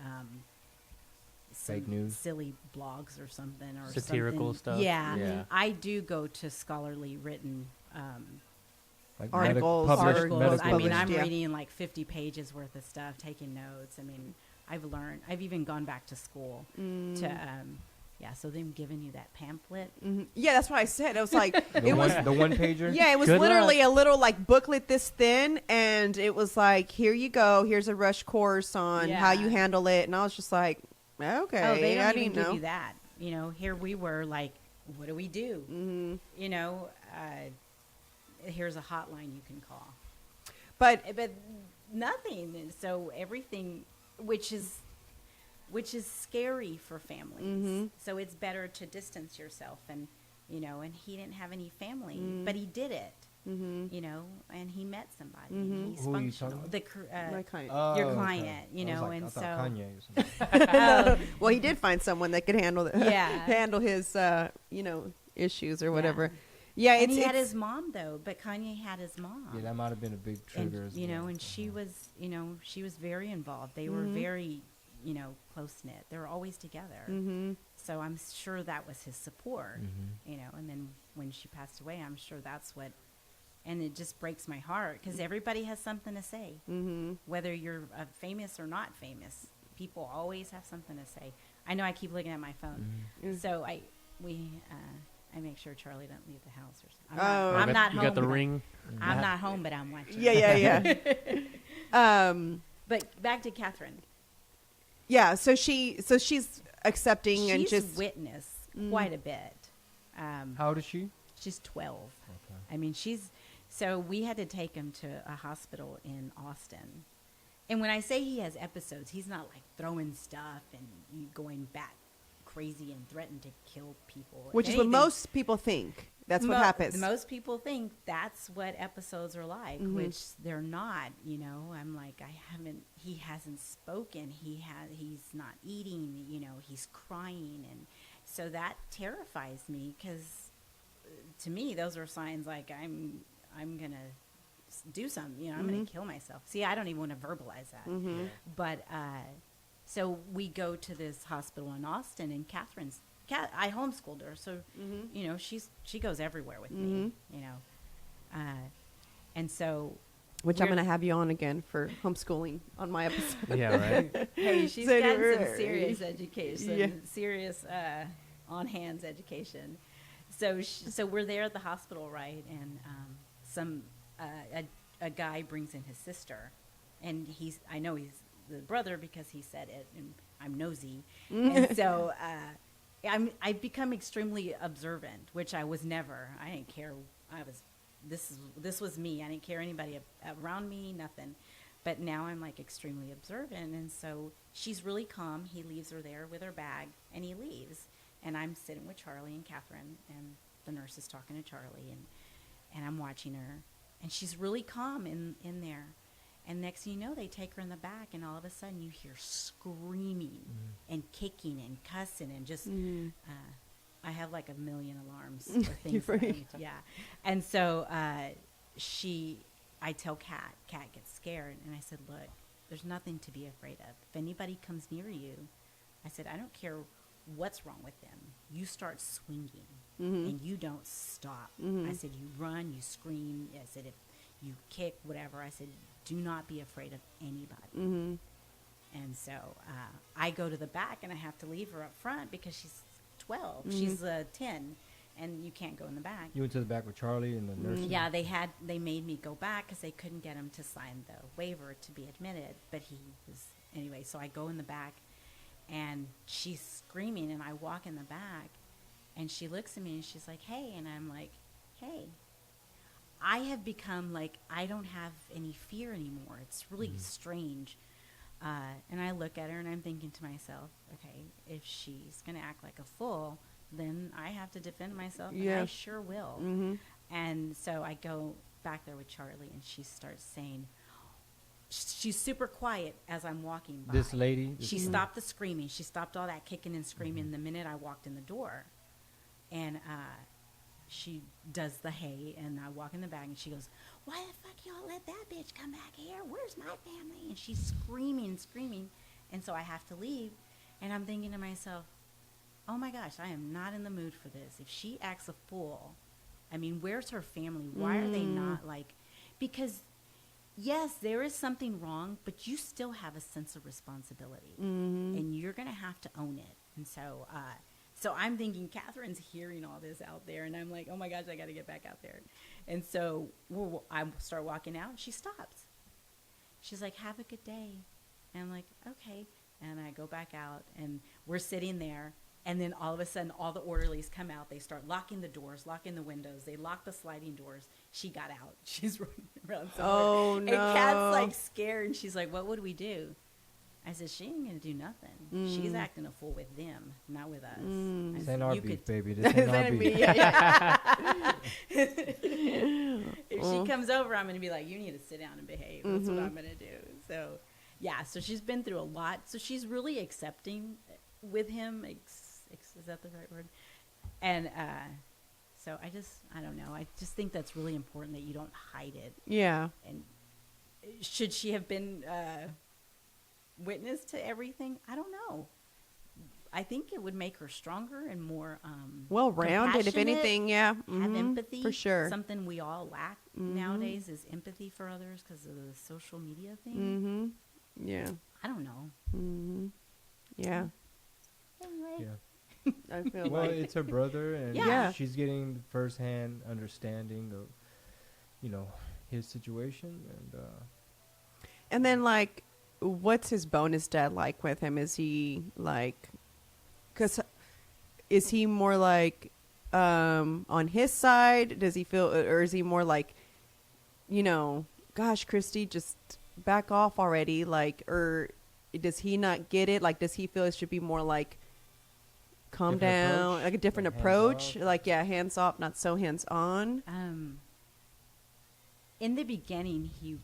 some Fake news? silly blogs or something or Satirical something. stuff? Yeah. Yeah. I do go to scholarly written Like Articles, published articles. medical I mean, published, I'm yeah. reading like 50 pages worth of stuff, taking notes. I mean, I've learned. I've even gone back to school to. Yeah, so them giving you that pamphlet. Mm-hmm. Yeah, that's what I said. It was like it was. the one pager. Yeah, it was Good literally a little like booklet this thin, and it was like, here you go. Here's a rush course on how you Yeah. handle it, and I was just like, okay, Oh, they don't I even didn't give know. you that. You know, here we were like, what do we do? Mm-hmm. You know, here's a hotline you can call. But But nothing. And so everything, which is scary for families. Mhm. So it's better to distance yourself, and you know. And he didn't have any family, Mm. but he did it. mm-hmm. You know, and he met somebody. Mhm. And he's Who are you functional. talking The cr- my kind. your okay. client, you I was know, like, and I thought so- Kanye or something. Well, he did find someone that could handle the, Yeah. handle his issues or whatever. Yeah. Yeah, And it's, he had it's his mom though, but Kanye had his mom. Yeah, that might have been a big trigger. And, as you know, well. and she was, you know, she was very involved. They were Mhm. very, you know, close knit. They were always together. Mm-hmm. So I'm sure that was his support, Mhm. you know. And then when she passed away, I'm sure that's what. And it just breaks my heart because everybody has something to say, Mm-hmm. whether you're famous or not famous. People always have something to say. I know I keep looking at my phone, Mm. so I make sure Charlie doesn't leave the house or something. Oh. I'm not You home. got the but ring. I'm not home, but I'm watching. Yeah. But back to Catherine. Yeah. So she's accepting and She's just witnessed Mm. quite a bit. How old is she? She's 12. Okay. I mean, so we had to take him to a hospital in Austin. And when I say he has episodes, he's not like throwing stuff and going bat crazy and threatening to kill people. which If is what anything, most people think. That's what happens. Most people think that's what episodes are like, Mhm. which they're not. You know, I'm like, he hasn't spoken. He's not eating. You know, he's crying, and so that terrifies me because to me, those are signs like I'm gonna do something. You know, I'm gonna Mhm. kill myself. See, I don't even want to verbalize that. Mm-hmm. But so we go to this hospital in Austin, and I homeschooled her, so Mm-hmm. you know she goes everywhere with me. Mhm. You know, and so Which I'm we're- going to have you on again for homeschooling on my episode. Yeah, right. Hey, she's So got do- some serious education, Yeah. serious on hands education. So we're there at the hospital, right? And a guy brings in his sister, and I know he's the brother because he said it, and I'm nosy, and so I've become extremely observant, which I was never. I didn't care. This was me. I didn't care anybody around me, nothing. But now I'm like extremely observant, and so she's really calm. He leaves her there with her bag, and he leaves. And I'm sitting with Charlie and Catherine, and the nurse is talking to Charlie, and I'm watching her, and she's really calm in there. And next thing you know, they take her in the back, and all of a sudden you hear screaming and kicking and cussing and just. Mhm. I have like a million alarms or things. You're that I right. need to- yeah, and so I tell Kat gets scared, and I said, look, there's nothing to be afraid of. If anybody comes near you, I said, I don't care what's wrong with them. You start swinging, Mhm. and you don't stop. Mhm. I said, you run, you scream. I said, if you kick, whatever. I said, do not be afraid of anybody. Mhm. And so I go to the back, and I have to leave her up front because she's 12. Mhm. She's 10, and you can't go in the back. You went to the back with Charlie and the nurse. Yeah, they made me go back because they couldn't get him to sign the waiver to be admitted, but he was anyway, so I go in the back, and she's screaming, and I walk in the back, and she looks at me, and she's like, hey, and I'm like, hey. I have become like, I don't have any fear anymore. It's really strange. And I look at her, and I'm thinking to myself, okay, if she's going to act like a fool, then I have to defend myself, and I sure will. Mm-hmm. And so I go back there with Charlie, and she starts saying, she's super quiet as I'm walking by. This lady? She stopped the screaming. She stopped all that kicking and screaming the minute I walked in the door. And she does the hey, and I walk in the back, and she goes, why the fuck y'all let that bitch come back here? Where's my family? And she's screaming. And so I have to leave. And I'm thinking to myself, oh my gosh, I am not in the mood for this. If she acts a fool, I mean, where's her family? Why are they not like, because yes, there is something wrong, but you still have a sense of responsibility, and you're going to have to own it. And so, so I'm thinking Catherine's hearing all this out there, and I'm like, oh my gosh, I got to get back out there. And so I start walking out, and she stops. She's like, have a good day. And I'm like, okay. And I go back out, and we're sitting there, and then all of a sudden, all the orderlies come out. They start locking the doors, locking the windows. They lock the sliding doors. She got out. She's running around somewhere. Oh, no. And Kat's like scared, and she's like, what would we do? I said, she ain't going to do nothing. She's acting a fool with them, not with us. I This said, ain't our "You beef, could- baby. This ain't our beef. If she comes over, I'm going to be like, you need to sit down and behave. That's what I'm going to do. So, yeah, so she's been through a lot. So she's really accepting with him. Is that the right word? And so I don't know. I just think that's really important that you don't hide it. Yeah. And should she have been witness to everything? I don't know. I think it would make her stronger and more well-rounded, if compassionate, anything. Yeah. have empathy. For sure. Something we all lack nowadays is empathy for others because of the social media thing. Mm-hmm. Yeah. I don't know. Mm-hmm. Yeah. Anyway. Yeah. I feel Well, like it's her brother, and Yeah. she's getting firsthand understanding of, his situation, And then, like, what's his bonus dad like with him? Is he like, is he more like on his side? Does he feel, or is he more like, gosh, Christie, just back off already? Like, or does he not get it? Like, does he feel it should be more like, calm Different down, approach? like a different Like approach? hands off? Like, yeah, hands off, not so hands on. In the beginning, he,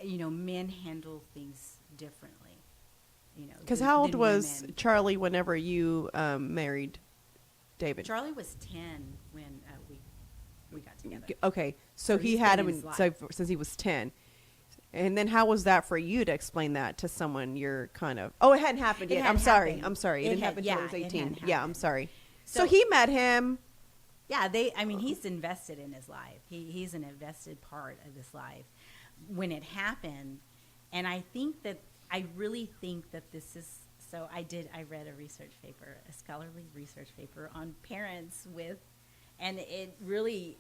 men handle things differently. Because than- how old than was women. Charlie whenever you married David? Charlie was 10 when we got together. Okay, so So he he's had been him in his since he was 10. And then how was that for you to explain that to someone you're kind of... Oh, it hadn't happened It yet. hadn't I'm sorry. happened. I'm sorry. It didn't happen until Yeah, he was it 18. hadn't Yeah, I'm happened. sorry. So So- he met him. Yeah, he's invested in his life. He's an invested part of his life when it happened. And I really think that this is, so I read a research paper, a scholarly research paper on parents and it really,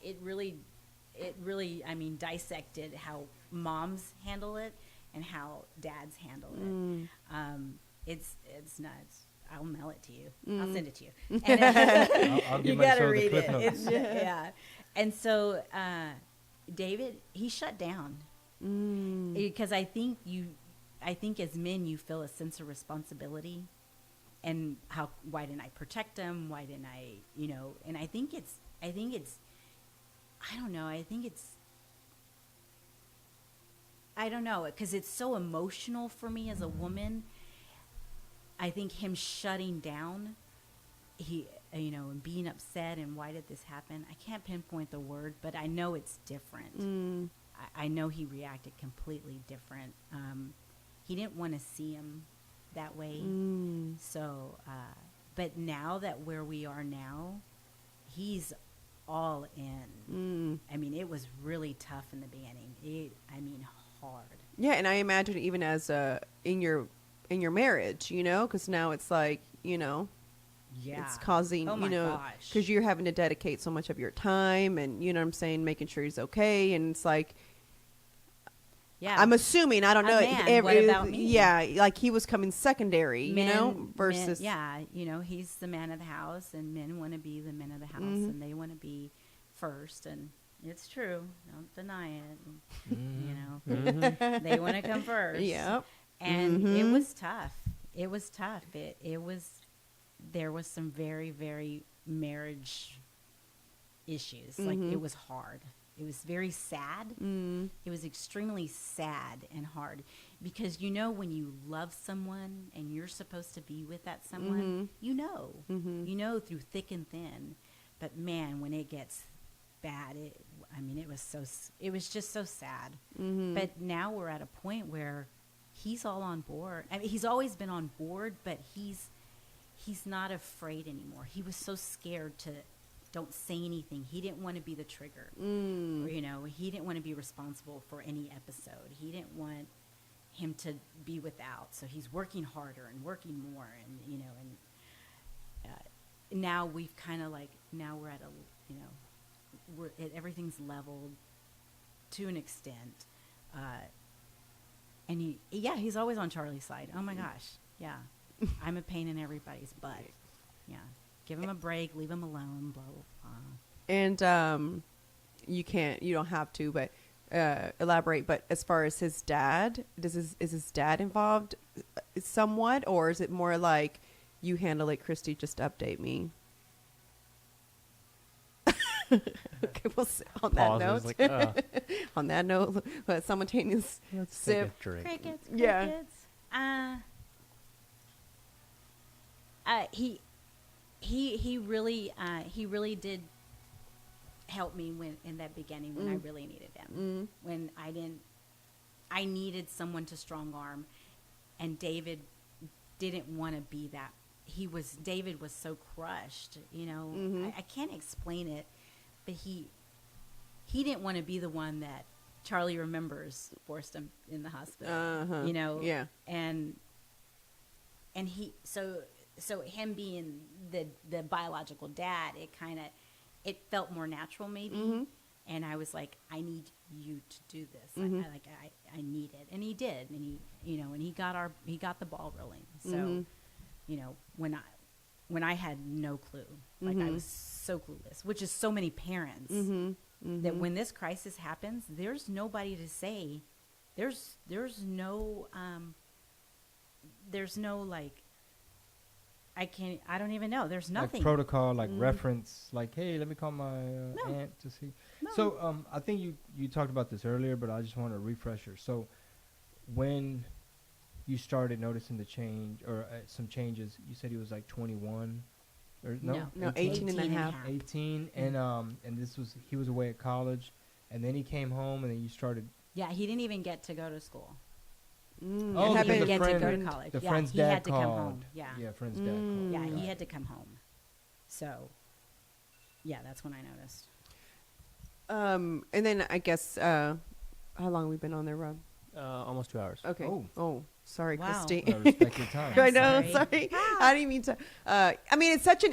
I mean, dissected how moms handle it and how dads handle it. It's nuts. I'll mail it to you. I'll send it to you. And, I'll give you my gotta show the read clip it. notes. Yeah. And so David, he shut down because I think as men you feel a sense of responsibility, and why didn't I protect him? Why didn't I? And I think it's. I don't know. I don't know, because it's so emotional for me as a woman. I think him shutting down, and being upset and why did this happen? I can't pinpoint the word, but I know it's different. I know he reacted completely different. He didn't want to see him that way. So, but now that where we are now, he's all in. I mean, it was really tough in the beginning. Hard. Yeah, and I imagine even as in your marriage, because now it's like, Yeah. it's causing, Oh my gosh. because you're having to dedicate so much of your time and, making sure he's okay. And it's like, Yeah. I'm assuming, I don't know. man, what about me? Yeah, like he was coming secondary, versus. He's the man of the house, and men want to be the men of the house, and they want to be first, and it's true. Don't deny it. They want to come first. Yep. And it was tough. It was tough. There was some very, very marriage issues. Like, it was hard. It was very sad. It was extremely sad and hard because, when you love someone and you're supposed to be with that someone, you know through thick and thin. But man, when it gets bad, it was just so sad. But now we're at a point where he's all on board. I mean, he's always been on board, but he's not afraid anymore. He was so scared to don't say anything. He didn't want to be the trigger. Or, he didn't want to be responsible for any episode. He didn't want him to be without. So he's working harder and working more, and now we've kind of now we're at everything's leveled to an extent. And he's always on Charlie's side. Oh my gosh. Yeah. I'm a pain in everybody's butt. Yeah. Give him a break, leave him alone, blah, blah, blah. And you don't have to, but elaborate. But as far as his dad, is his dad involved somewhat, or is it more like you handle it, Christie, just update me? Okay, we'll see. On that note, on that note, simultaneous sip. Crickets. Yeah. He really did help me in that beginning when I really needed him. When I needed someone to strong arm, and David didn't want to be that. David was so crushed, I can't explain it, but he didn't want to be the one that Charlie remembers forced him in the hospital, Yeah. And he, so him being the biological dad, it felt more natural maybe. And I was like, I need you to do this. I need it. And he did. And he got the ball rolling. So, when I had no clue, I was so clueless, which is so many parents, that when this crisis happens, there's nobody to say, there's no I don't even know. There's nothing. Like protocol, reference, hey, let me call my aunt to see. No. So I think you talked about this earlier, but I just want a refresher. So when you started noticing the change or some changes, you said he was 21 or no 18 and a half. 18 and he was away at college, and then he came home, and then you started. Yeah, he didn't even get to go to school. Oh, he didn't get to go to college. The yeah, friend's he dad had to called. come home. Yeah, friend's dad called. Yeah, he had to come home. So, yeah, that's when I noticed. And then I guess how long have we been on there, Rob? Almost 2 hours. Okay. Oh, sorry, wow. Christie. I respect your time. I know. Sorry. I didn't mean to. I mean, it's such an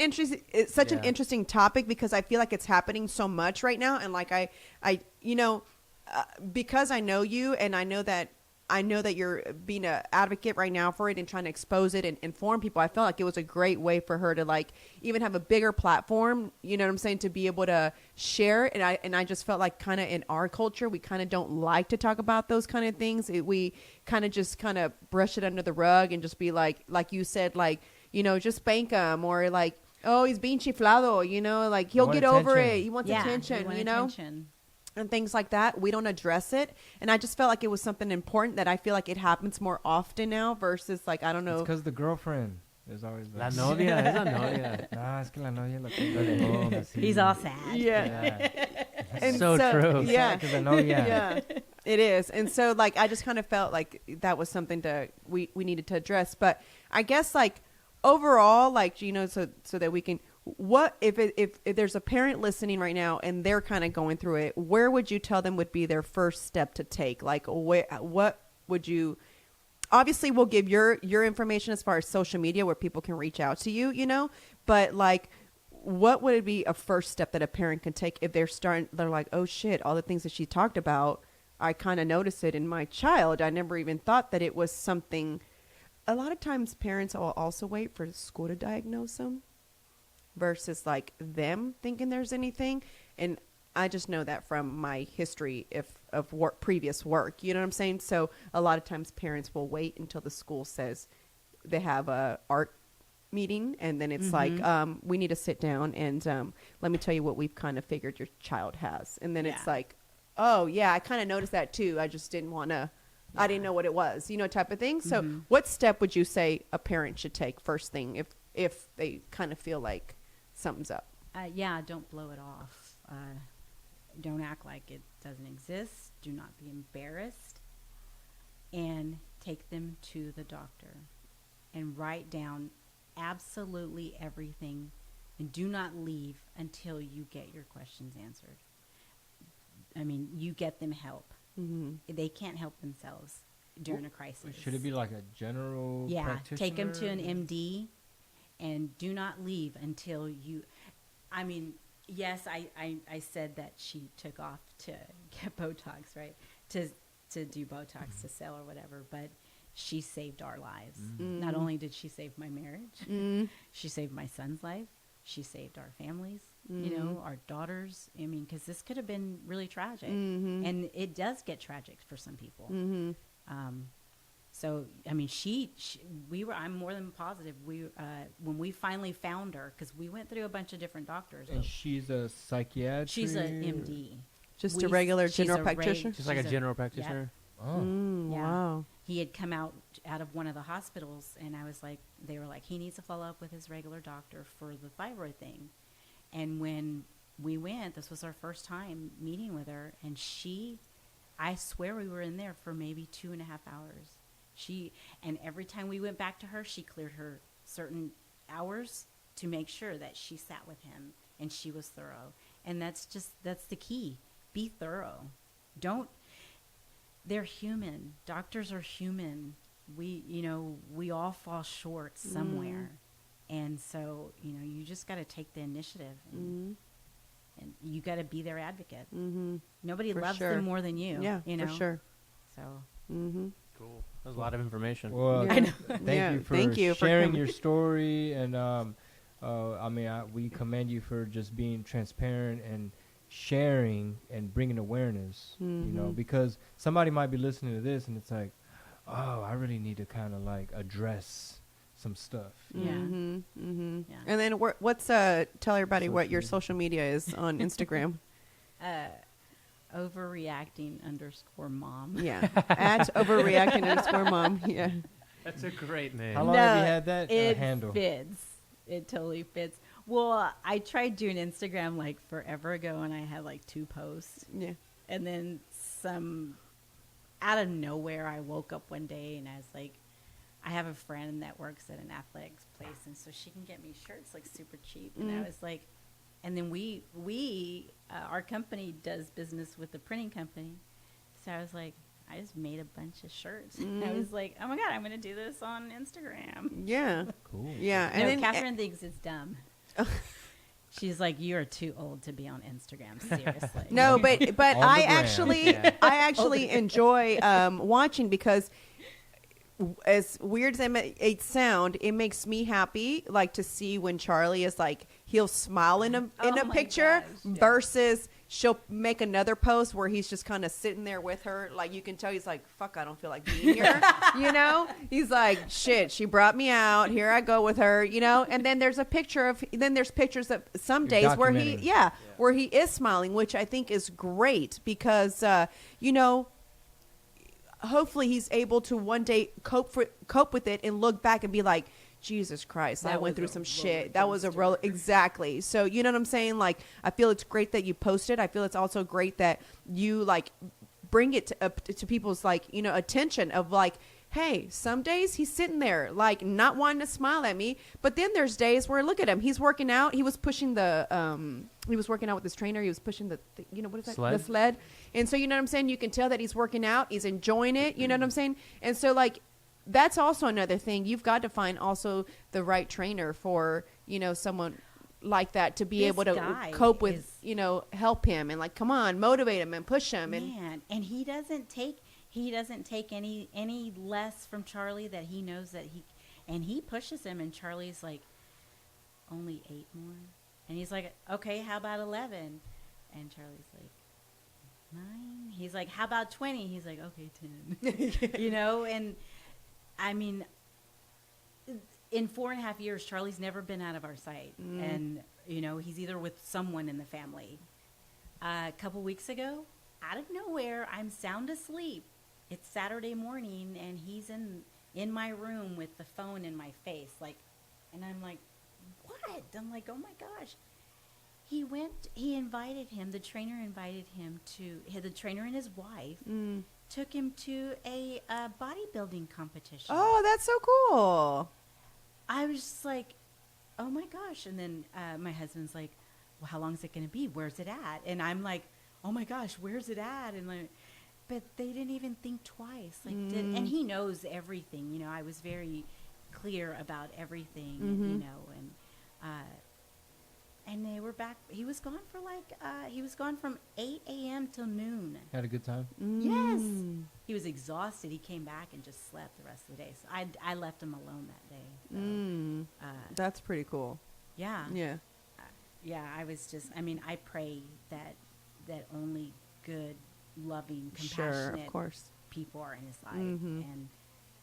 interesting topic because I feel like it's happening so much right now, and because I know you, and I know that you're being an advocate right now for it and trying to expose it and inform people. I felt like it was a great way for her to even have a bigger platform, you know what I'm saying, to be able to share. And I just felt like kind of in our culture, we kind of don't like to talk about those kind of things. We kind of just kind of brush it under the rug and just be like you said, just spank him, or oh, he's being chiflado, he'll get over it. He wants attention, attention. And things like that. We don't address it. And I just felt like it was something important that I feel like it happens more often now versus I don't know. It's because the girlfriend is always La novia, es la novia. Nah, es que la novia lo tengo de home. He's all sad. Yeah. And so true. Yeah. Because I know, Yeah. It is. And so I just kind of felt like that was something we needed to address. But I guess overall, so that we can, what if there's a parent listening right now and they're kind of going through it, where would you tell them would be their first step to take? What would you, obviously we'll give your information as far as social media where people can reach out to you, but what would it be a first step that a parent can take if they're like, oh shit, all the things that she talked about, I kind of noticed it in my child. I never even thought that it was something. A lot of times parents will also wait for school to diagnose them versus like them thinking there's anything. And I just know that from my history of work, previous work. You know what I'm saying? So a lot of times parents will wait until the school says they have a art meeting, and then it's like, we need to sit down and let me tell you what we've kind of figured your child has. And then it's like, oh, yeah, I kind of noticed that too. I just didn't want to, I didn't know what it was, you know, type of thing. So what step would you say a parent should take first thing if they kind of feel like something's up? Don't blow it off. Don't act like it doesn't exist. Do not be embarrassed. And take them to the doctor and write down absolutely everything, and do not leave until you get your questions answered. I mean, you get them help. They can't help themselves during a crisis. Should it be like a general practitioner? Take them to an MD, and do not leave until you, I mean, yes, I said that she took off to get Botox, right? To do Botox to sell or whatever, but she saved our lives. Not only did she save my marriage, she saved my son's life. She saved our families, you know, our daughters. I mean, because this could have been really tragic. And it does get tragic for some people. So, I mean, I'm more than positive. When we finally found her, because we went through a bunch of different doctors. And she's a psychiatrist? She's an MD. Just a regular general practitioner? Just like a general practitioner? Yep. Oh. Wow. He had come out of one of the hospitals, and I was like, they were like, he needs to follow up with his regular doctor for the thyroid thing. And when we went, this was our first time meeting with her, and I swear we were in there for maybe 2.5 hours. And every time we went back to her, she cleared her certain hours to make sure that she sat with him and she was thorough. And that's the key. Be thorough. They're human. Doctors are human. We all fall short somewhere. And so, you just got to take the initiative and you got to be their advocate. Nobody loves them more than you. Yeah, for sure. So, cool. That was a lot of information. Well, thank you for sharing your story. And, we commend you for just being transparent and sharing and bringing awareness, because somebody might be listening to this and it's like, oh, I really need to kind of like address some stuff. Yeah. And then what's tell everybody what your social media is on Instagram. Overreacting_mom. Yeah. At overreacting_mom. Yeah. That's a great name. How long have you had that handle? Fits. It totally fits. Well, I tried doing Instagram like forever ago, and I had like 2 posts. Yeah. And then out of nowhere, I woke up one day and I was like, I have a friend that works at an athletics place, and so she can get me shirts like super cheap. And I was like, and then our company does business with the printing company. So I was like, I just made a bunch of shirts. I was like, oh my God, I'm going to do this on Instagram. Yeah. Cool. Yeah. And then Catherine thinks it's dumb. She's like, you're too old to be on Instagram. Seriously. No, but I actually enjoy watching, because as weird as it sound, it makes me happy, like to see when Charlie is like, he'll smile in a picture versus she'll make another post where he's just kind of sitting there with her. Like, you can tell he's like, fuck, I don't feel like being here. He's like, shit, she brought me out. Here I go with her, and then there's pictures of some days where where he is smiling, which I think is great because, hopefully he's able to one day cope with it and look back and be like, Jesus Christ, I went through some shit. That was a roller. Exactly. So, you know what I'm saying? Like, I feel it's great that you posted. I feel it's also great that you like bring it to people's like, attention of like, hey, some days he's sitting there like not wanting to smile at me. But then there's days where look at him. He's working out. He was pushing he was working out with his trainer. He was pushing what is that? Sled? The sled. And so, you know what I'm saying? You can tell that he's working out. He's enjoying it. You know what I'm saying? And so like, that's also another thing. You've got to find also the right trainer for, someone like that to be This able to guy cope with, is- help him and like, come on, motivate him and push him. And Man, and he doesn't take any less from Charlie that he knows that he pushes him, and Charlie's like, only 8 more, and he's like, okay, how about 11? And Charlie's like, 9. He's like, how about 20? He's like, okay, 10. And I mean, in 4.5 years, Charlie's never been out of our sight, and he's either with someone in the family. A couple weeks ago, out of nowhere, I'm sound asleep. It's Saturday morning, and he's in my room with the phone in my face, like, and I'm like, what? I'm like, oh my gosh. The trainer invited him the trainer and his wife took him to a bodybuilding competition. oh, that's so cool. I was just like, oh my gosh. And then my husband's like, well, how long is it going to be? Where's it at? And I'm like, oh my gosh, where's it at? And like, but they didn't even think twice. Like, and he knows everything. I was very clear about everything, and they were back. He was gone for he was gone from 8 a.m. till noon. Had a good time. Yes. He was exhausted. He came back and just slept the rest of the day. So I left him alone that day. So, That's pretty cool. yeah. Yeah. Yeah, I was just, I pray that only good, loving, Sure, compassionate of course. people are in his life.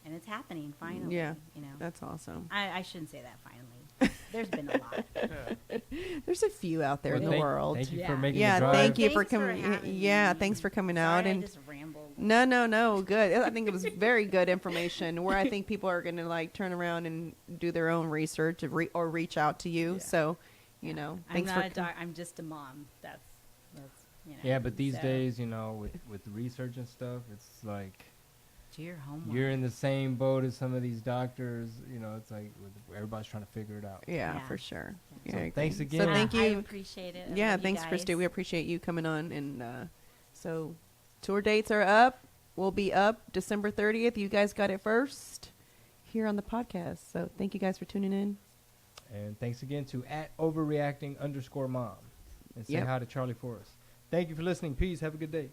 And it's happening finally. Yeah. That's awesome. I shouldn't say that finally. There's been a lot. There's a few out there in the world. Thank you Yeah. for making the Yeah, drive. thank you for Thanks for coming. having Yeah, me. thanks for coming Sorry, out. I And just rambled. no, good. I think it was very good information. Where I think people are going to like turn around and do their own research or reach out to you. Yeah. So, I'm thanks not for. a doc. I'm just a mom. That's Yeah, but these so, days, with research and stuff, it's like do your homework. you're in the same boat as some of these doctors. It's like everybody's trying to figure it out. Yeah, Yeah. for sure. Yeah. Yeah, I So thanks agree. again. So thank I you. appreciate it. I Yeah, love you thanks, guys. Christie. We appreciate you coming on. And so, tour dates are up. We'll be up December 30th. You guys got it first here on the podcast. So thank you guys for tuning in. And thanks again to @overreacting_mom. And say Yep. hi to Charlie for us. Thank you for listening. Peace. Have a good day.